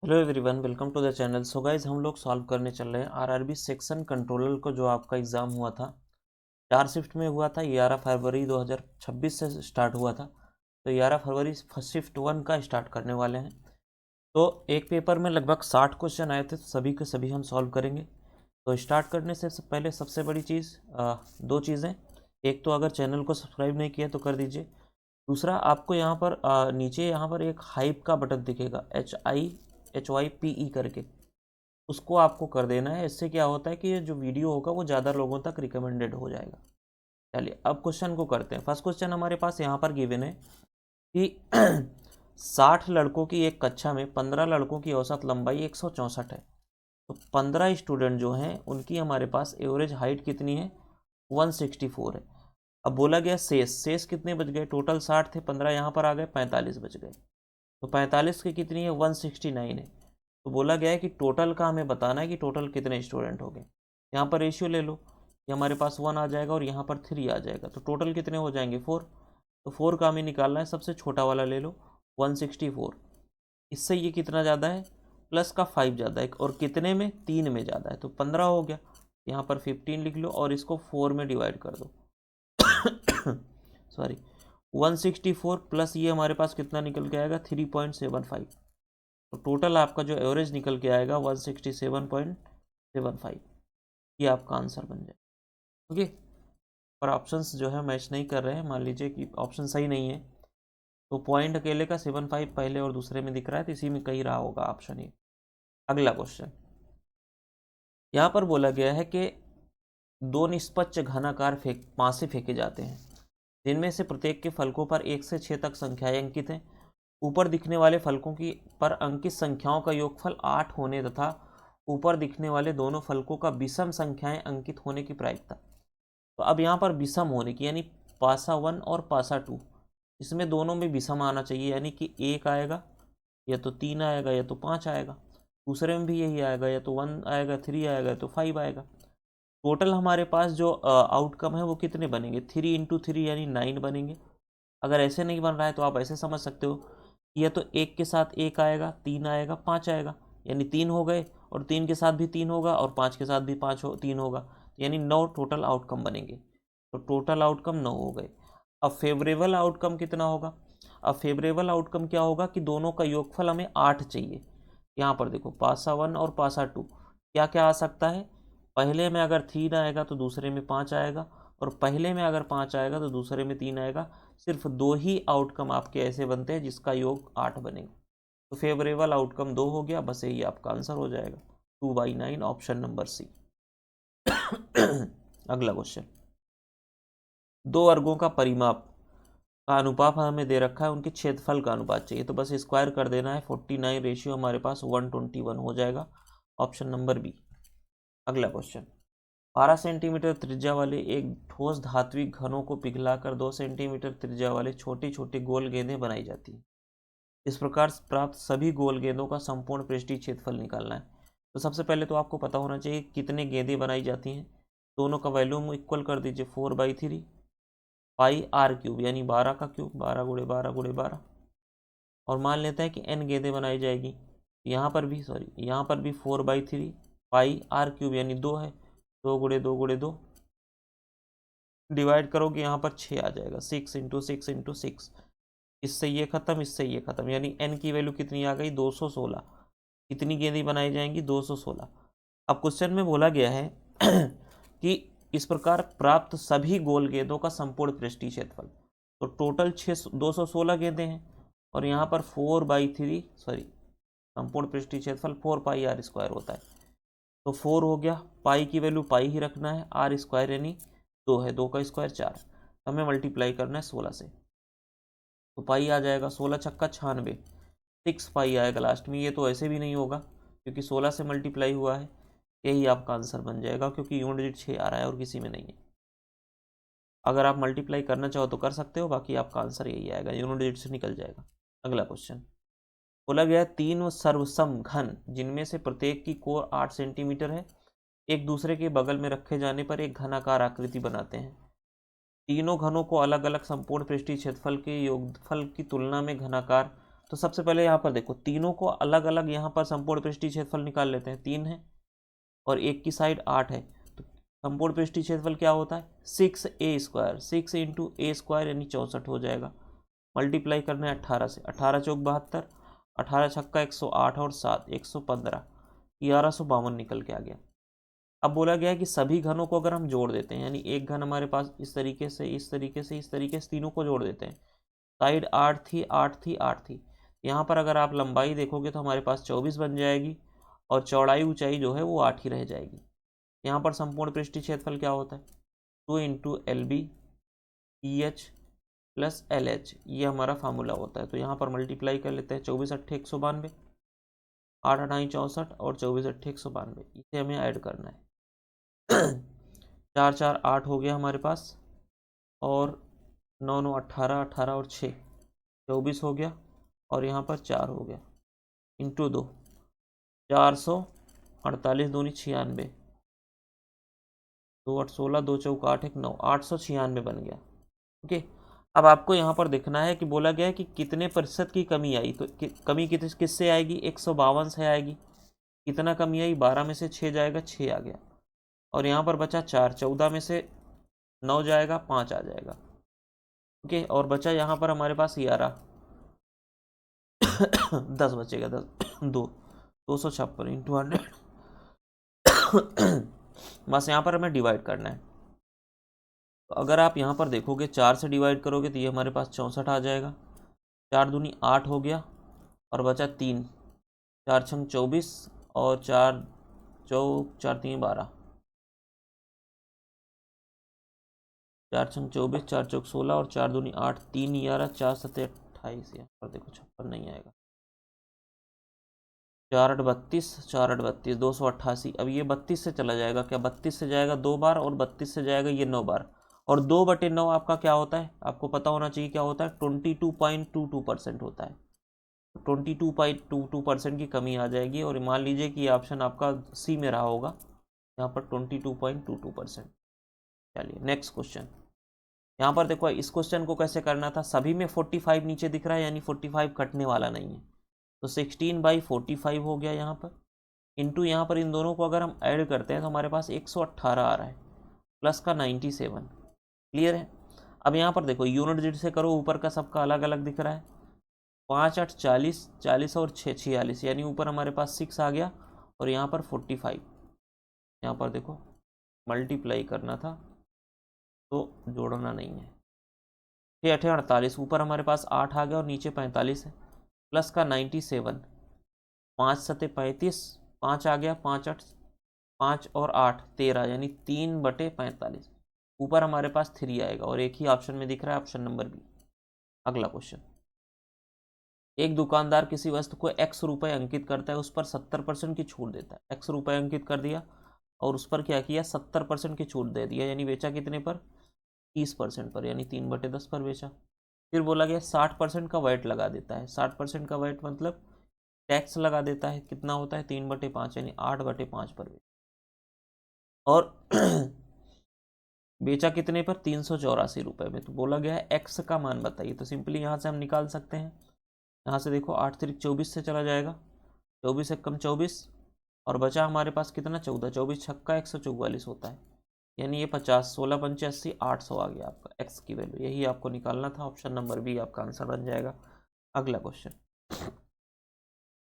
Hello everyone, welcome to the channel. So guys, हम लोग solve करने चल रहे हैं आरआरबी सेक्शन कंट्रोलर को, जो आपका एग्ज़ाम हुआ था 4 शिफ्ट में हुआ था। 11 फरवरी 2026 से स्टार्ट हुआ था। तो 11 फरवरी फर्स्ट शिफ्ट 1 का स्टार्ट करने वाले हैं। तो एक पेपर में लगभग 60 क्वेश्चन आए थे, तो सभी के सभी हम सॉल्व करेंगे। तो स्टार्ट करने से पहले सबसे बड़ी चीज़, दो चीज़ें। एक तो अगर चैनल को सब्सक्राइब नहीं किया तो कर दीजिए। दूसरा, आपको यहाँ पर नीचे यहाँ पर एक हाइप का बटन दिखेगा, HYPE करके, उसको आपको कर देना है। इससे क्या होता है कि ये जो वीडियो होगा वो ज़्यादा लोगों तक रिकमेंडेड हो जाएगा। चलिए अब क्वेश्चन को करते हैं। फर्स्ट क्वेश्चन हमारे पास यहाँ पर गिवन है कि 60 लड़कों की एक कक्षा में 15 लड़कों की औसत लंबाई 164 है। तो 15 स्टूडेंट जो हैं उनकी हमारे पास एवरेज हाइट कितनी है? 164 है। अब बोला गया शेष कितने बच गए? टोटल 60 थे, 15 यहाँ पर आ गए, 45 बच गए। तो 45 की कितनी है? 169 है। तो बोला गया है कि टोटल का हमें बताना है कि टोटल कितने स्टूडेंट हो गए। यहाँ पर रेशियो ले लो, ये हमारे पास 1 आ जाएगा और यहाँ पर 3 आ जाएगा। तो टोटल कितने हो जाएंगे? 4। तो 4 का हमें निकालना है, सबसे छोटा वाला ले लो, 164। इससे ये कितना ज़्यादा है? प्लस का 5 ज़्यादा है, और कितने में? 3 में ज़्यादा है, तो 15 हो गया। यहाँ पर 15 लिख लो और इसको 4 में डिवाइड कर दो। सॉरी, 164 प्लस ये हमारे पास कितना निकल के आएगा? 3.75। तो टोटल आपका जो एवरेज निकल के आएगा 167.75। ये आपका आंसर बन जाए। ओके, पर ऑप्शंस जो है मैच नहीं कर रहे हैं। मान लीजिए कि ऑप्शन सही नहीं है, तो पॉइंट अकेले का 75 पहले और दूसरे में दिख रहा है, तो इसी में कहीं रहा होगा ऑप्शन ए। अगला क्वेश्चन, यहाँ पर बोला गया है कि दो निष्पक्ष घनाकार पासे फेंके जाते हैं, जिनमें से प्रत्येक के फलकों पर 1 से 6 तक संख्याएं अंकित हैं। ऊपर दिखने वाले फलकों की पर अंकित संख्याओं का योगफल 8 होने तथा ऊपर दिखने वाले दोनों फलकों का विषम संख्याएं अंकित होने की प्रायिकता। तो अब यहाँ पर विषम होने की, यानी पासा 1 और पासा 2, इसमें दोनों में विषम आना चाहिए, यानी कि 1 आएगा या तो 3 आएगा या तो 5 आएगा। दूसरे में भी यही आएगा, या तो 1 आएगा, 3 आएगा या तो 5 आएगा। टोटल हमारे पास जो आउटकम है वो कितने बनेंगे? 3 इंटू 3 यानी 9 बनेंगे। अगर ऐसे नहीं बन रहा है तो आप ऐसे समझ सकते हो, या तो 1 के साथ 1 आएगा, 3 आएगा, 5 आएगा, यानी 3 हो गए, और 3 के साथ भी 3 होगा, और 5 के साथ भी 3 होगा, यानी 9 टोटल आउटकम बनेंगे। तो टोटल आउटकम 9 हो गए। अब फेवरेबल आउटकम कितना होगा? अब फेवरेबल आउटकम क्या होगा कि दोनों का योगफल हमें 8 चाहिए। यहाँ पर देखो, पासा 1 और पासा 2 क्या क्या आ सकता है? पहले में अगर 3 आएगा तो दूसरे में 5 आएगा, और पहले में अगर 5 आएगा तो दूसरे में 3 आएगा। सिर्फ 2 ही आउटकम आपके ऐसे बनते हैं जिसका योग 8 बनेगा। तो फेवरेबल आउटकम 2 हो गया, बस यही आपका आंसर हो जाएगा, 2/9, ऑप्शन नंबर सी। अगला क्वेश्चन, दो वर्गों का परिमाप का अनुपात हमें दे रखा है, उनके क्षेत्रफल का अनुपात चाहिए। तो बस स्क्वायर कर देना है, 49 रेशियो हमारे पास 121 हो जाएगा, ऑप्शन नंबर बी। अगला क्वेश्चन, 12 सेंटीमीटर त्रिज्या वाले एक ठोस धात्विक घनों को पिघलाकर 2 सेंटीमीटर त्रिज्या वाले छोटी छोटी गोल गेंदें बनाई जाती हैं। इस प्रकार प्राप्त सभी गोल गेंदों का संपूर्ण पृष्ठीय क्षेत्रफल निकालना है। तो सबसे पहले तो आपको पता होना चाहिए कितने गेंदें बनाई जाती हैं। दोनों का वैल्यूम इक्वल कर दीजिए, 4/3 पाई आर क्यूब, यानी 12 का क्यूब, 12 गुणे 12 गुणे 12। और मान लेते हैं कि n गेंदें बनाई जाएगी। यहाँ पर भी 4/3 पाई आर क्यूब यानी 2 है, 2 गुणे 2 गुणे 2, डिवाइड करोगे यहाँ पर 6 आ जाएगा, 6 इंटू 6 इंटू 6। इससे ये खत्म, इससे ये खत्म, यानी n की वैल्यू कितनी आ गई? 216। कितनी गेंदें बनाई जाएंगी? 216। अब क्वेश्चन में बोला गया है कि इस प्रकार प्राप्त सभी गोल गेंदों का संपूर्ण पृष्ठीय क्षेत्रफल। तो टोटल 216 गेंदें हैं, और यहाँ पर 4/3 संपूर्ण पृष्ठीय क्षेत्रफल 4πr² होता है। तो 4 हो गया, पाई की वैल्यू पाई ही रखना है, आर स्क्वायर यानी 2 है, 2 का स्क्वायर 4, हमें मल्टीप्लाई करना है 16 से। तो पाई आ जाएगा 16 छक्का 96, 6 पाई आएगा लास्ट में। ये तो ऐसे भी नहीं होगा क्योंकि 16 से मल्टीप्लाई हुआ है, यही आपका आंसर बन जाएगा, क्योंकि यूनिट डिजिट 6 आ रहा है और किसी में नहीं है। अगर आप मल्टीप्लाई करना चाहो तो कर सकते हो, बाकी आपका आंसर यही आएगा, यूनिट डिजिट से निकल जाएगा। अगला क्वेश्चन, बोला गया 3 सर्वसम घन जिनमें से प्रत्येक की कोर 8 सेंटीमीटर है, एक दूसरे के बगल में रखे जाने पर एक घनाकार आकृति बनाते हैं। तीनों घनों को अलग अलग संपूर्ण पृष्ठीय क्षेत्रफल के योगफल की तुलना में घनाकार तो सबसे पहले यहाँ पर देखो तीनों को अलग अलग यहाँ पर संपूर्ण पृष्ठीय क्षेत्रफल निकाल लेते हैं। 3 है और एक की साइड 8 है, तो संपूर्ण पृष्ठीय क्षेत्रफल क्या होता है 6a², 6 इंटू a² यानी 64 हो जाएगा। मल्टीप्लाई करना है 18 से, 18 चौक 72, 18 छक्का 108 और 7 115, 1152 निकल के आ गया। अब बोला गया है कि सभी घनों को अगर हम जोड़ देते हैं, यानी एक घन हमारे पास इस तरीके से इस तरीके से इस तरीके से तीनों को जोड़ देते हैं। साइड 8 थी 8 थी 8 थी, यहाँ पर अगर आप लंबाई देखोगे तो हमारे पास 24 बन जाएगी और चौड़ाई ऊंचाई जो है वो 8 ही रह जाएगी। यहाँ पर संपूर्ण पृष्ठीय क्षेत्रफल क्या होता है 2 into LB EH plus LH, ये हमारा फार्मूला होता है। तो यहाँ पर मल्टीप्लाई कर लेते हैं 24 अट्ठे 192, 8 अठाई 64 और 24 अट्ठे 192, इसे हमें ऐड करना है। 4 4 8 हो गया हमारे पास और 9 9 18, 18 और 6 24 हो गया और यहाँ पर 4 हो गया इंटू 2 448 दूनी 96, 2 8 16, 2 चौक 8 1 9, 896 बन गया। ओके, अब आपको यहाँ पर देखना है कि बोला गया है कि कितने प्रतिशत की कमी आई, तो कमी किससे आएगी 152 से आएगी। कितना कमी आई 12 में से 6 जाएगा 6 आ गया और यहाँ पर बचा 4, 14 में से 9 जाएगा 5 आ जाएगा। ओके, और बचा यहाँ पर हमारे पास 11 10 बचेगा 10 256 इंटू 100 बस यहाँ पर हमें डिवाइड करना है। तो अगर आप यहाँ पर देखोगे 4 से डिवाइड करोगे तो ये हमारे पास 64 आ जाएगा। 4 दूनी 8 हो गया और बचा 3, 4 छंग 24 और 4 चौक 4 3 12, 4 छंग 24, 4 चौक 16 और 4 दूनी 8, 3 11, 4 7 28, यहाँ पर देखो 56 नहीं आएगा। 4 8 32, 4 8 32, 288। अब ये 32 से चला जाएगा, क्या 32 से जाएगा 2 बार और 32 से जाएगा ये 9 बार, और 2/9 आपका क्या होता है आपको पता होना चाहिए क्या होता है 22.22% होता है। 22.22% की कमी आ जाएगी और मान लीजिए कि ये ऑप्शन आपका सी में रहा होगा, यहाँ पर 22.22%। चलिए नेक्स्ट क्वेश्चन। यहाँ पर देखो इस क्वेश्चन को कैसे करना था, सभी में 45 नीचे दिख रहा है यानी 45 कटने वाला नहीं है, तो 16/45 हो गया यहाँ पर, इंटू यहाँ पर इन दोनों को अगर हम ऐड करते हैं तो हमारे पास 118 आ रहा है प्लस का 97। क्लियर है। अब यहाँ पर देखो यूनिट डिजिट से करो, ऊपर का सबका अलग अलग दिख रहा है। 5 8 40, 40 और 6 46, यानी ऊपर हमारे पास 6 आ गया और यहाँ पर 45। यहाँ पर देखो मल्टीप्लाई करना था तो जोड़ना नहीं है। 6 8 48, ऊपर हमारे पास 8 आ गया और नीचे 45 है प्लस का 97, 5 7 35, 5 आ गया, 5 8 5 और 8 13, यानी 3/45। ऊपर हमारे पास 3 आएगा और एक ही ऑप्शन में दिख रहा है ऑप्शन नंबर बी। अगला क्वेश्चन, एक दुकानदार किसी वस्तु को x रुपए अंकित करता है, उस पर 70% की छूट देता है। x रुपए अंकित कर दिया और उस पर क्या किया 70% की छूट दे दिया, यानी बेचा कितने पर 30% पर, यानी 3/10 पर बेचा। फिर बोला गया 60% का वैट लगा देता है। 60% का वैट मतलब टैक्स लगा देता है, कितना होता है 3/5 यानी 8/5 पर बेचा। और बेचा कितने पर 384 रुपये में। तो बोला गया है एक्स का मान बताइए, तो सिंपली यहाँ से हम निकाल सकते हैं। यहाँ से देखो 8 3 24 से चला जाएगा, 24 से कम 24 और बचा हमारे पास कितना 14, 24 छक्का 144 होता है, यानी ये 50, 16 पंचे 80, 800 आ गया आपका एक्स की वैल्यू। यही आपको निकालना था, ऑप्शन नंबर बी आपका आंसर बन जाएगा। अगला क्वेश्चन,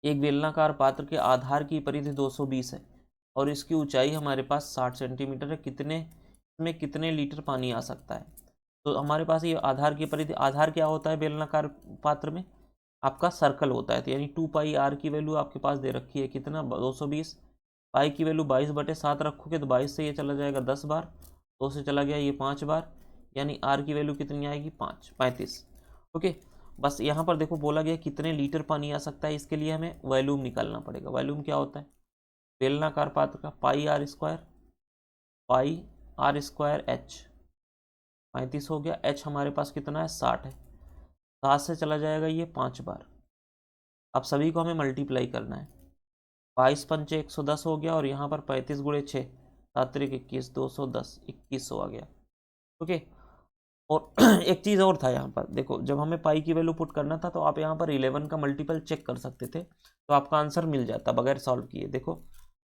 एक बेलनाकार पात्र के आधार की परिधि 220 है और इसकी ऊंचाई हमारे पास 60 सेंटीमीटर है, कितने लीटर पानी आ सकता है। तो हमारे पास ये आधार की परिधि, आधार क्या होता है बेलनाकार पात्र में आपका सर्कल होता है, तो यानी 2πr की वैल्यू आपके पास दे रखी है कितना 220, पाई की वैल्यू 22/7 रखोगे तो 22 से ये चला जाएगा 10 बार, 2 से चला गया ये 5 बार, यानी आर की वैल्यू कितनी आएगी 35। ओके, बस यहाँ पर देखो बोला गया कितने लीटर पानी आ सकता है, इसके लिए हमें वॉल्यूम निकालना पड़ेगा। वॉल्यूम क्या होता है बेलनाकार पात्र का πr² h, 35 हो गया, h हमारे पास कितना है 60 है, 7 से चला जाएगा ये 5 बार। अब सभी को हमें मल्टीप्लाई करना है, 22 पंचे 110 हो गया और यहाँ पर 35 गुणे 6, 7 3 21, 210, 2100 आ गया। ओके, और एक चीज़ और था यहाँ पर, देखो जब हमें पाई की वैल्यू पुट करना था तो आप यहाँ पर 11 का मल्टीपल चेक कर सकते थे, तो आपका आंसर मिल जाता बगैर सॉल्व किए। देखो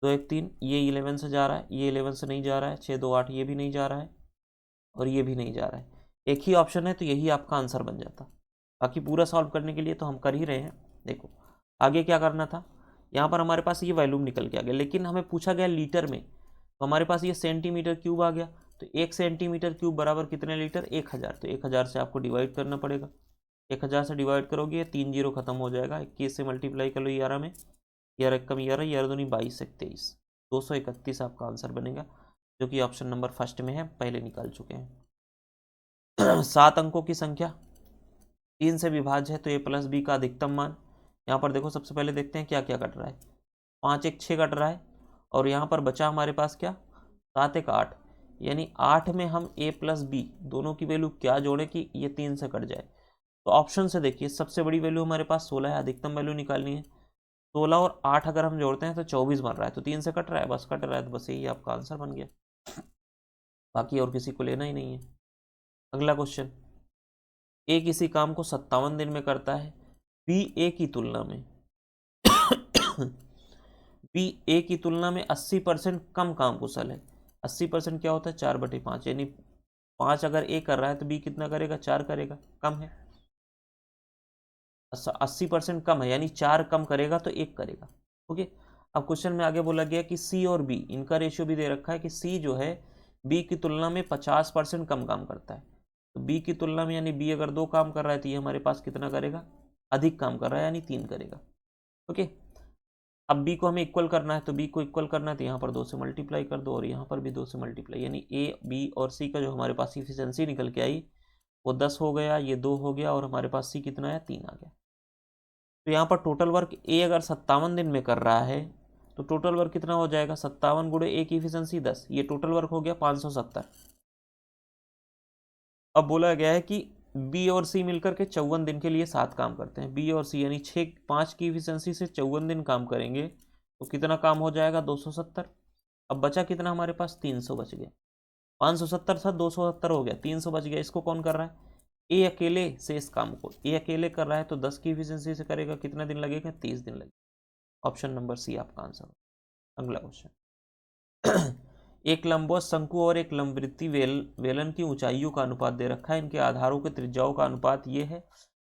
2 1 3, ये 11 से जा रहा है, ये 11 से नहीं जा रहा है, 6 2 8 ये भी नहीं जा रहा है, और ये भी नहीं जा रहा है। एक ही ऑप्शन है तो यही आपका आंसर बन जाता। बाकी पूरा सॉल्व करने के लिए तो हम कर ही रहे हैं। देखो आगे क्या करना था, यहाँ पर हमारे पास ये वैल्यूम निकल के आ गया, लेकिन हमें पूछा गया लीटर में, तो हमारे पास ये सेंटीमीटर क्यूब आ गया। तो 1 सेंटीमीटर क्यूब बराबर कितने लीटर, 1000। तो 1000 से आपको डिवाइड करना पड़ेगा। 1000 से डिवाइड करोगे 3 जीरो खत्म हो जाएगा, 21 से मल्टीप्लाई कर लो 11 में, 11 कम 11, 11 दूनी 22 से 23, 231 आपका आंसर बनेगा, जो कि ऑप्शन नंबर फर्स्ट में है, पहले निकाल चुके हैं। 7 अंकों की संख्या 3 से विभाज्य है तो a प्लस बी का अधिकतम मान। यहाँ पर देखो सबसे पहले देखते हैं क्या क्या कट रहा है। 5 1 6 कट रहा है, और यहाँ पर बचा हमारे पास क्या, 7 1 8, यानी 8 में हम a प्लस बी दोनों की वैल्यू क्या जोड़े कि ये 3 से कट जाए। तो ऑप्शन से देखिए सबसे बड़ी वैल्यू हमारे पास 16 है, अधिकतम वैल्यू निकालनी है। 16 और 8 अगर हम जोड़ते हैं तो 24 बन रहा है, तो 3 से कट रहा है, बस कट रहा है, तो बस यही आपका आंसर बन गया, बाकी और किसी को लेना ही नहीं है। अगला क्वेश्चन, ए किसी काम को 57 दिन में करता है, बी ए की तुलना में बी ए की तुलना में 80% कम काम कुशल है। 80% क्या होता है, 4/5, यानी 5 अगर ए कर रहा है तो बी कितना करेगा, 4 करेगा, कम है। 80% कम है, यानी 4 कम करेगा तो 1 करेगा। ओके, अब क्वेश्चन में आगे बोला गया कि सी और बी, इनका रेशियो भी दे रखा है कि सी जो है बी की तुलना में 50% कम काम करता है। तो बी की तुलना में, यानी बी अगर 2 काम कर रहा है तो ये हमारे पास कितना करेगा, अधिक काम कर रहा है, यानी 3 करेगा। ओके, अब बी को हमें इक्वल करना है, तो बी को इक्वल करना है तो यहाँ पर 2 से मल्टीप्लाई कर दो, और यहाँ पर भी 2 से मल्टीप्लाई, यानी ए बी और सी का जो हमारे पास इफिशियंसी निकल के आई वो 10 हो गया, ये 2 हो गया, और हमारे पास सी कितना है, 3 आ गया। तो यहाँ पर टोटल वर्क ए अगर 57 दिन में कर रहा है तो टोटल वर्क कितना हो जाएगा, 57 गुणे ए की इफिशियंसी 10, ये टोटल वर्क हो गया 570। अब बोला गया है कि बी और सी मिलकर के 54 दिन के लिए 7 काम करते हैं। बी और सी यानी 5 की इफिशियंसी से 54 दिन काम करेंगे तो कितना काम हो जाएगा, 270। अब बचा कितना हमारे पास, 300 बच गया। 570 था, 270 हो गया, 300 बच गया। इसको कौन कर रहा है, ए अकेले से इस काम को ए अकेले कर रहा है, तो 10 की इफिशियंसी से करेगा, कितना दिन लगेगा, 30 दिन लगेगा। ऑप्शन नंबर सी आपका आंसर। अगला क्वेश्चन, एक लंबवत शंकु और एक लंबवृत्तीय वेलन की ऊंचाइयों का अनुपात दे रखा है, इनके आधारों के त्रिज्याओं का अनुपात ये है।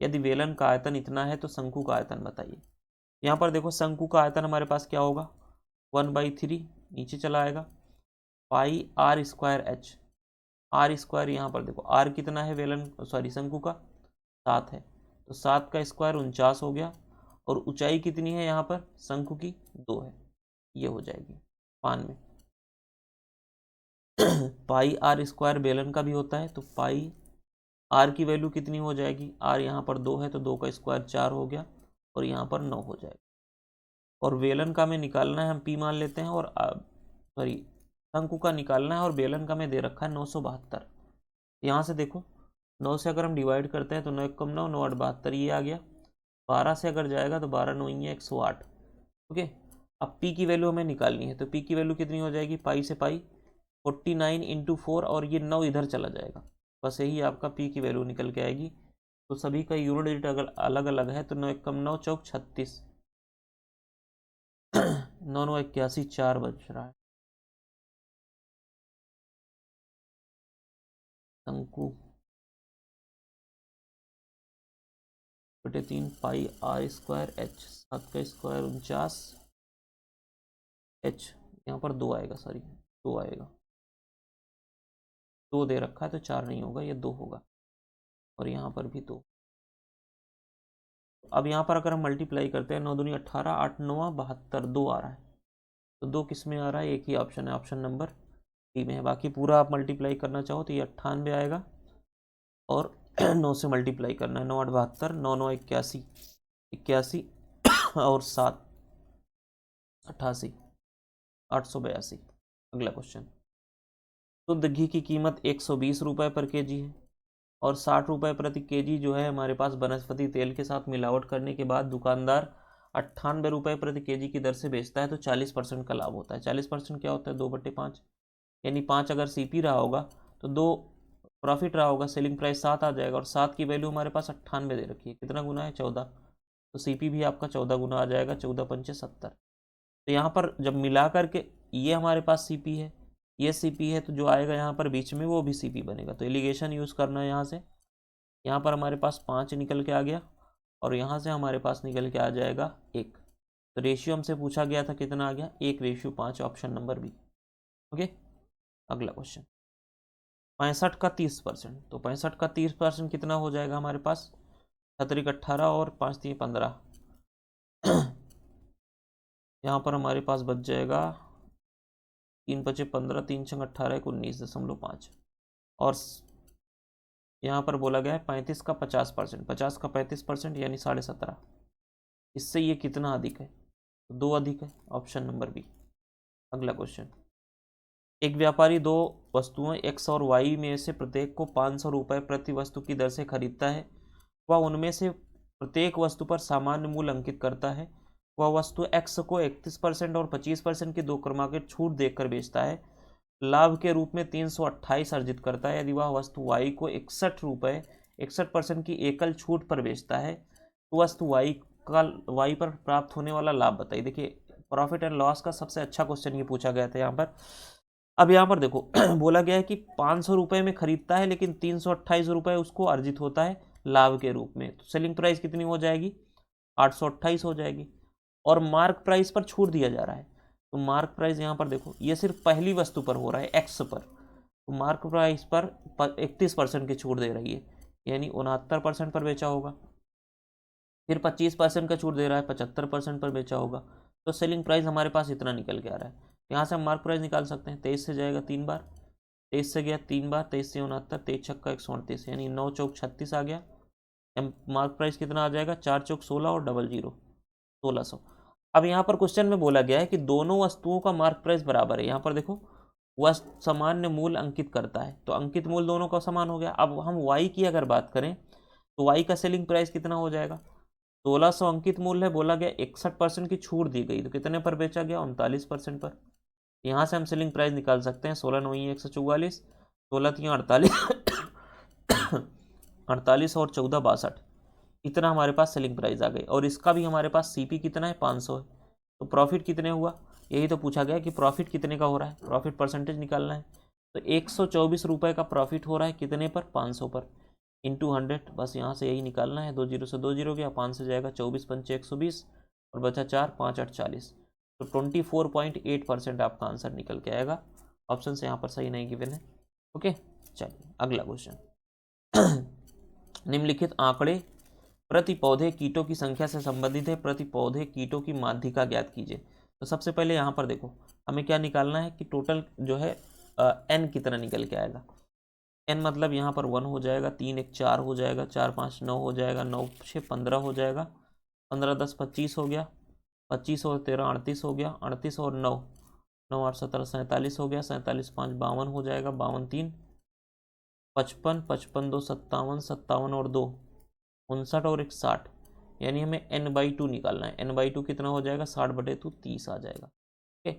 यदि वेलन का आयतन इतना है तो शंकु का आयतन बताइए। यहाँ पर देखो शंकु का आयतन हमारे पास क्या होगा, 1/3, नीचे चला आएगा, pi R square H, R square, यहाँ पर देखो आर कितना है वेलन, सॉरी शंकु का, 7 है, तो 7 का स्क्वायर 49 हो गया, और ऊंचाई कितनी है यहाँ पर शंकु की, 2 है, ये हो जाएगी पान में। पाई आर स्क्वायर बेलन का भी होता है, तो पाई आर की वैल्यू कितनी हो जाएगी, आर यहाँ पर 2 है तो 2 का स्क्वायर 4 हो गया, और यहाँ पर 9 हो जाएगा। और बेलन का हमें निकालना है, हम पी मान लेते हैं, और सॉरी शंकु का निकालना है, और बेलन का हमें दे रखा है 972। यहाँ से देखो 9 से अगर हम डिवाइड करते हैं तो 9 कम 9 9 8 72, ये आ गया। 12 से अगर जाएगा तो 12 9 ये 108। ओके, अब पी की वैल्यू हमें निकालनी है, तो पी की वैल्यू कितनी हो जाएगी, पाई से पाई 49 × 4, और ये 9 इधर चला जाएगा, बस यही आपका पी की वैल्यू निकल के आएगी। तो सभी का यूनिट डिजिट अगर अलग अलग है तो 9 1 कम 9 चौक 36, 9 9 81, 4 बच रहा है। शंकु बटे 3 पाई आर स्क्वायर एच, 7 का स्क्वायर 49, एच यहाँ पर 2 आएगा, सॉरी 2 आएगा, 2 दे रखा है तो 4 नहीं होगा, ये 2 होगा, और यहाँ पर भी 2। अब यहाँ पर अगर हम मल्टीप्लाई करते हैं, 9 दूनी 18, 8 9 72, 2 आ रहा है, तो 2 किस में आ रहा है, एक ही ऑप्शन है, ऑप्शन नंबर डी में है। बाकी पूरा आप मल्टीप्लाई करना चाहो तो ये 98 आएगा, और 9 से मल्टीप्लाई करना है, 9 8 72, 9 9 81, 81 और 7 88, 882। अगला क्वेश्चन, शुद्ध घी की कीमत 120 रुपये पर केजी है, और 60 रुपये प्रति केजी जो है हमारे पास वनस्पति तेल के साथ मिलावट करने के बाद दुकानदार 98 रुपये प्रति केजी की दर से बेचता है, तो 40% का लाभ होता है। 40% क्या होता है, 2/5, यानी 5 अगर सीपी रहा होगा तो 2 प्रॉफिट रहा होगा, सेलिंग प्राइस 7 आ जाएगा और 7 की वैल्यू हमारे पास 98 दे रखी है, कितना गुना है 14, तो सीपी भी आपका 14 गुना आ जाएगा, 14 पंचे 70। तो यहाँ पर जब मिला करके ये हमारे पास सीपी है, ये सीपी है, तो जो आएगा यहाँ पर बीच में वो भी सीपी बनेगा। तो एलिगेशन यूज़ करना है यहाँ से, यहाँ पर हमारे पास 5 निकल के आ गया और यहाँ से हमारे पास निकल के आ जाएगा 1। तो रेशियो हमसे पूछा गया था कितना आ गया, 1:5, ऑप्शन नंबर बी। ओके, अगला क्वेश्चन 65 का 30%, तो 65 का 30% कितना हो जाएगा हमारे पास, 7 18 और 5 3 15, यहाँ पर हमारे पास बच जाएगा 3 5 15, 3 6 18, 19.5 और यहाँ पर बोला गया है 35 का 50%, 50 का 35% यानी 17.5, इससे ये कितना अधिक है, तो 2 अधिक है, ऑप्शन नंबर बी। अगला क्वेश्चन, एक व्यापारी दो वस्तुएं एक्स और वाई में से प्रत्येक को 500 रुपये प्रति वस्तु की दर से खरीदता है। वह उनमें से प्रत्येक वस्तु पर सामान्य मूल्य अंकित करता है। वह वस्तु एक्स को 31% और 25% की 2 क्रमांकित छूट देकर बेचता है। लाभ के रूप में 328 अर्जित करता है। यदि वह वस्तु वाई को 61 रुपये 61% की एकल छूट पर बेचता है तो वस्तु वाई पर प्राप्त होने वाला लाभ बताइए। देखिए, प्रॉफिट एंड लॉस का सबसे अच्छा क्वेश्चन ये पूछा गया था यहाँ पर। अब यहाँ पर देखो बोला गया है कि 500 रुपये में खरीदता है लेकिन 328 रुपये उसको अर्जित होता है लाभ के रूप में, तो सेलिंग प्राइस कितनी हो जाएगी, 828 हो जाएगी। और मार्क प्राइस पर छूट दिया जा रहा है, तो मार्क प्राइस यहाँ पर देखो ये सिर्फ पहली वस्तु पर हो रहा है एक्स पर, तो मार्क प्राइस पर 31% की छूट दे रही है, यानी 69% पर बेचा होगा। फिर 25% का छूट दे रहा है, 75% पर बेचा होगा। तो सेलिंग प्राइस हमारे पास इतना निकल के आ रहा है। यहाँ से हम मार्क प्राइस निकाल सकते हैं, 23 से जाएगा 3 बार, 23 से गया 3 बार, 23 से 69, 23 छक्का 138, यानी 9 चौक 36 आ गया। मार्क प्राइस कितना आ जाएगा, 4 चौक 16 और डबल 0 1600। अब यहाँ पर क्वेश्चन में बोला गया है कि दोनों वस्तुओं का मार्क प्राइस बराबर है। यहाँ पर देखो वह सामान्य मूल्य अंकित करता है, तो अंकित मूल्य दोनों का समान हो गया। अब हम वाई की अगर बात करें तो वाई का सेलिंग प्राइस कितना हो जाएगा, 1600 अंकित मूल्य है, बोला गया 61% की छूट दी गई, तो कितने पर बेचा गया, 39% पर। यहाँ से हम सेलिंग प्राइस निकाल सकते हैं, 16 9 144, 16 3 48 48 और 14 62, इतना हमारे पास सेलिंग प्राइस आ गई। और इसका भी हमारे पास सीपी कितना है, 500 है। तो प्रॉफिट कितने हुआ, यही तो पूछा गया कि प्रॉफिट कितने का हो रहा है, प्रॉफिट परसेंटेज निकालना है। तो 124 रुपये का प्रॉफिट हो रहा है कितने पर, 500 पर, इंटू 100, बस यहाँ से यही निकालना है। 2 0 से 2 0 गया, 5 से जाएगा 24 पंचे 120 और बचा 4 5 8 40, तो 24.8% आपका आंसर निकल के आएगा। ऑप्शन से यहाँ पर सही नहीं गिवन है। ओके, चलिए अगला क्वेश्चन निम्नलिखित आंकड़े प्रति पौधे कीटों की संख्या से संबंधित है, प्रति पौधे कीटों की माध्यिका ज्ञात कीजिए। तो सबसे पहले यहाँ पर देखो हमें क्या निकालना है कि टोटल जो है एन कितना निकल के आएगा। एन मतलब यहाँ पर 1 हो जाएगा, 3 1 4 हो जाएगा, 4 5 9 हो जाएगा, 9 6 15 हो जाएगा, 15 10 25 हो गया, 25 और 13 38 हो गया, 38 और 9 9 8 17 47 हो गया, 47 5 52 हो जाएगा, 52 3 55, 55 2 57, 57 और 2 59 और 1 60, यानी हमें n/2 निकालना है। n/2 कितना हो जाएगा, 60/2 30 आ जाएगा। ओके,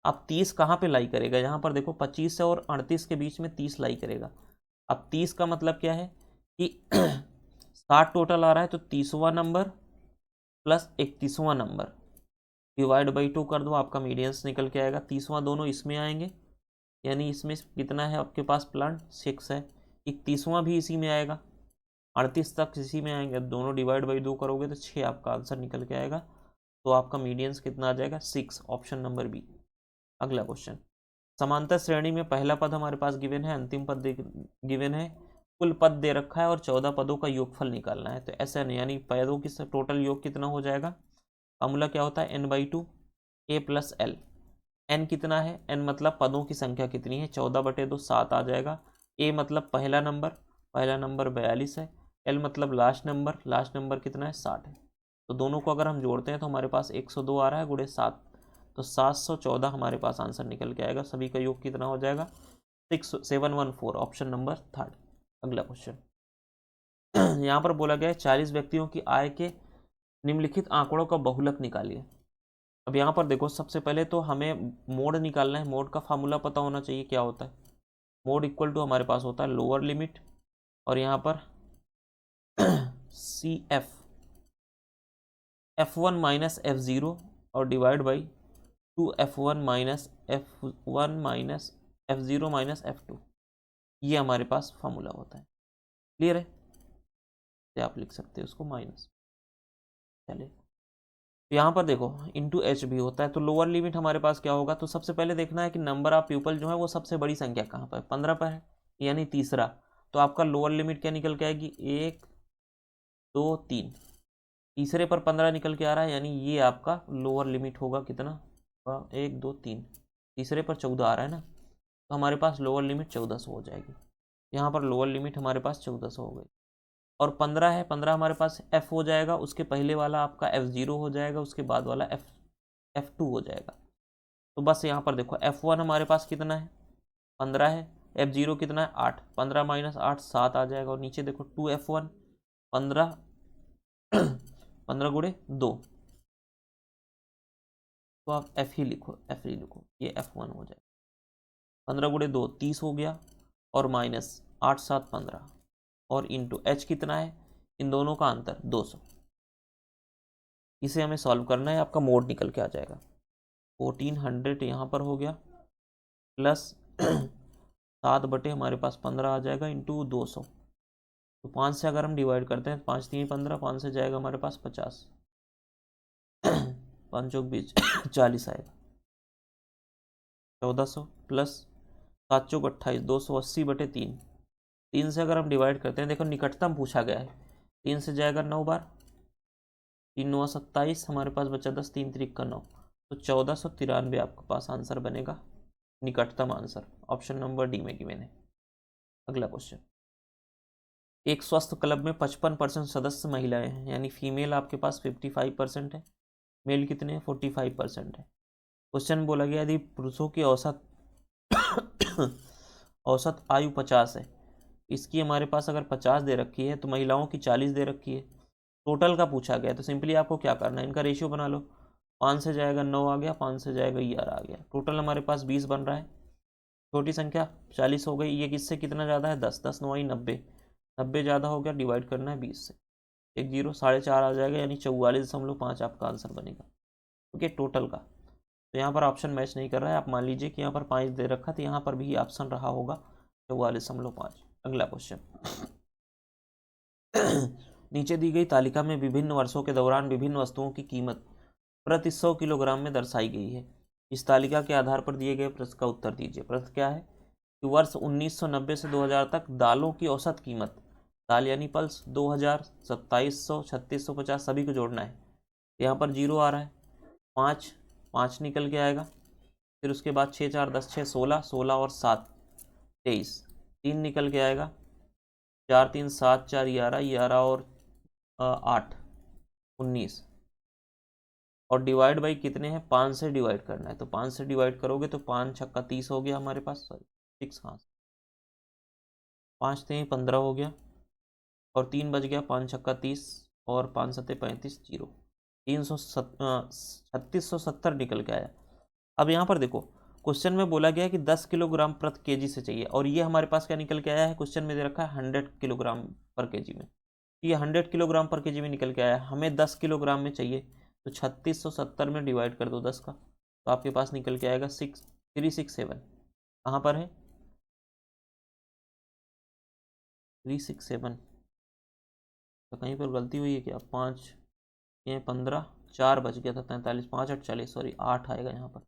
अब 30 कहाँ पे लाई करेगा, यहाँ पर देखो 25 से और 38 के बीच में 30 लाई करेगा। अब 30 का मतलब क्या है कि 60 टोटल आ रहा है, तो 30वां नंबर प्लस 31वां नंबर डिवाइड बाई 2 कर दो, आपका मीडियंस निकल के आएगा। 30वां दोनों इसमें आएंगे, यानी इसमें कितना है आपके पास प्लांट, 6 है। 31वां भी इसी में आएगा, 38 तक इसी में आएंगे, दोनों डिवाइड बाई 2 करोगे तो 6 आपका आंसर निकल के आएगा। तो आपका मीडियंस कितना आ जाएगा, 6, ऑप्शन नंबर बी। अगला क्वेश्चन, समांतर श्रेणी में पहला पद हमारे पास गिवन है, अंतिम पद गिवन है, कुल पद दे रखा है और 14 पदों का योगफल निकालना है। तो ऐसा नहीं, यानी पदों की टोटल योग कितना हो जाएगा, फॉर्मूला क्या होता है, n/2 a + l। n कितना है, n मतलब पदों की संख्या कितनी है, 14/2 7 आ जाएगा। a मतलब पहला नंबर 42 है, l मतलब लास्ट नंबर कितना है, 60 है। तो दोनों को अगर हम जोड़ते हैं तो हमारे पास 102 आ रहा है गुणे 7, तो 714 हमारे पास आंसर निकल के आएगा। सभी का योग कितना हो जाएगा, 6714, ऑप्शन नंबर 3। अगला क्वेश्चन यहाँ पर बोला गया है 40 व्यक्तियों की आय के निम्नलिखित आंकड़ों का बहुलक निकालिए। अब यहाँ पर देखो सबसे पहले तो हमें मोड निकालना है, मोड का फार्मूला पता होना चाहिए क्या होता है। मोड इक्वल टू हमारे पास होता है लोअर लिमिट और यहाँ पर सी F1 माइनस F0 और divide by 2F1 minus F1 minus F0 minus F2, ये हमारे पास फॉर्मूला होता है। क्लियर है? तो आप लिख सकते हैं उसको माइनस। चलिए तो यहाँ पर देखो इंटू एच भी होता है, तो लोअर लिमिट हमारे पास क्या होगा, तो सबसे पहले देखना है कि नंबर ऑफ पीपल जो है वो सबसे बड़ी संख्या कहाँ पर है, 15 पर है, यानी तीसरा। तो आपका लोअर लिमिट क्या निकल के आएगी, 1 2 3, तीसरे पर 15 निकल के आ रहा है, यानी ये आपका लोअर लिमिट होगा कितना, 1 2 3, तीसरे पर 14 आ रहा है ना, तो हमारे पास लोअर लिमिट 1400 हो जाएगी। यहाँ पर लोअर लिमिट हमारे पास 1400 हो गई। और 15 है, 15 हमारे पास F हो जाएगा, उसके पहले वाला आपका F0 हो जाएगा, उसके बाद वाला F2 हो जाएगा। तो बस यहाँ पर देखो F1 हमारे पास कितना है, 15 है, F0 कितना है 8, 15 माइनस 8 7 आ जाएगा, और नीचे देखो 2F1 15 15 गुणे 2, तो आप F ही लिखो, ये F1 हो जाएगा। 15 गुणे 2 30 हो गया, और माइनस 8 7 15, और इंटू H कितना है, इन दोनों का अंतर 200। इसे हमें सॉल्व करना है, आपका मोड निकल के आ जाएगा 1400 यहाँ पर हो गया, प्लस 7 बटे हमारे पास 15 आ जाएगा इंटू 200। तो 5 से अगर हम डिवाइड करते हैं, 5 3 15, 5 से जाएगा हमारे पास 50, 5 चौक 20 40 आएगा, 1400 प्लस 7 चौक 28, 280 बटे 3, 3 से अगर हम डिवाइड करते हैं, देखो निकटतम पूछा गया है, 3 से जाएगा 9 बार, 3 9 27, हमारे पास बचा 10, 3 3 का 9, तो 1493 आपके पास आंसर बनेगा, निकटतम आंसर। ऑप्शन नंबर डी में गिवन है। अगला क्वेश्चन, एक स्वस्थ क्लब में 55% सदस्य महिलाएं हैं, यानी फीमेल आपके पास 55% है, मेल कितने हैं 45% है। क्वेश्चन बोला गया यदि पुरुषों की औसत औसत आयु 50 है, इसकी हमारे पास अगर 50 दे रखी है, तो महिलाओं की 40 दे रखी है, टोटल का पूछा गया है, तो सिंपली आपको क्या करना है, इनका रेशियो बना लो, 5 से जाएगा 9 आ गया, 5 से जाएगा 11 आ गया, टोटल हमारे पास 20 बन रहा है, छोटी संख्या 40 हो गई, ये किससे कितना ज़्यादा है 10, 10 9 90, 90 ज़्यादा हो गया, डिवाइड करना है 20 से, 1 0 4.5 आ जाएगा, यानी 44.5 आपका आंसर बनेगा। ओके, टोटल का। तो यहाँ पर ऑप्शन मैच नहीं कर रहा है, आप मान लीजिए कि यहाँ पर 5 दे रखा, तो यहाँ पर भी ऑप्शन रहा होगा 44.5। अगला क्वेश्चन, नीचे दी गई तालिका में विभिन्न वर्षों के दौरान विभिन्न वस्तुओं की कीमत प्रति 100 किलोग्राम में दर्शाई गई है। इस तालिका के आधार पर दिए गए प्रश्न का उत्तर दीजिए। प्रश्न क्या है कि वर्ष 1990 से 2000 तक दालों की औसत कीमत, दाल यानी पल्स, 2000, 2700, 3650 सभी को जोड़ना है। यहाँ पर 0 आ रहा है, 5 निकल के आएगा, फिर उसके बाद 6 4 10 6 16, 16 और 7 23, 3 निकल के आएगा, 4 3 7 4 11, 11 और 8 19, और डिवाइड बाई कितने हैं, 5 से डिवाइड करना है, तो 5 से डिवाइड करोगे तो 5 छक्का 30 हो गया हमारे पास, सॉरी 6 कहाँ से, 5 3 15 हो गया, और 3 बच गया, 5 छक्का 30 और 5 सत्ते 35, 0, 3670 निकल के आया। अब यहाँ पर देखो क्वेश्चन में बोला गया है कि 10 किलोग्राम प्रति केजी से चाहिए, और ये हमारे पास क्या निकल के आया है, क्वेश्चन में दे रखा है 100 किलोग्राम पर केजी में, ये 100 किलोग्राम पर केजी में निकल के आया है, हमें 10 किलोग्राम में चाहिए, तो 3670 में डिवाइड कर दो 10 का, तो आपके पास निकल के आएगा 367, कहाँ पर है 367, तो कहीं पर गलती हुई है क्या, 5 ये 15, 4 बच गया था 43, 5 8 40, सॉरी 8 आएगा यहाँ पर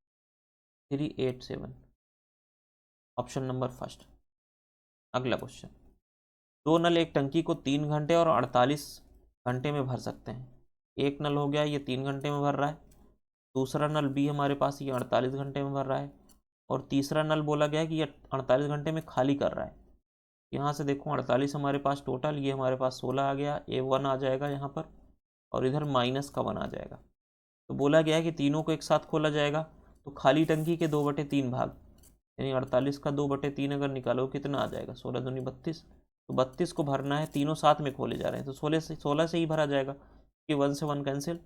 387, ऑप्शन नंबर फर्स्ट। अगला क्वेश्चन, 2 नल एक टंकी को 3 घंटे और 48 घंटे में भर सकते हैं। एक नल हो गया ये 3 घंटे में भर रहा है, दूसरा नल बी हमारे पास ये 48 घंटे में भर रहा है, और तीसरा नल बोला गया है कि ये 48 घंटे में खाली कर रहा है। यहाँ से देखो 48 हमारे पास टोटल, ये हमारे पास 16 आ गया, A1 आ जाएगा यहाँ पर, और इधर माइनस का 1 आ जाएगा। तो बोला गया है कि तीनों को एक साथ खोला जाएगा, तो खाली टंकी के 2/3 भाग, यानी 48 का 2/3 अगर निकालो कितना आ जाएगा, 16 दूनी 32, तो 32 को भरना है, तीनों साथ में खोले जा रहे हैं, तो 16 से ही भरा जाएगा, कि 1 से 1 कैंसिल,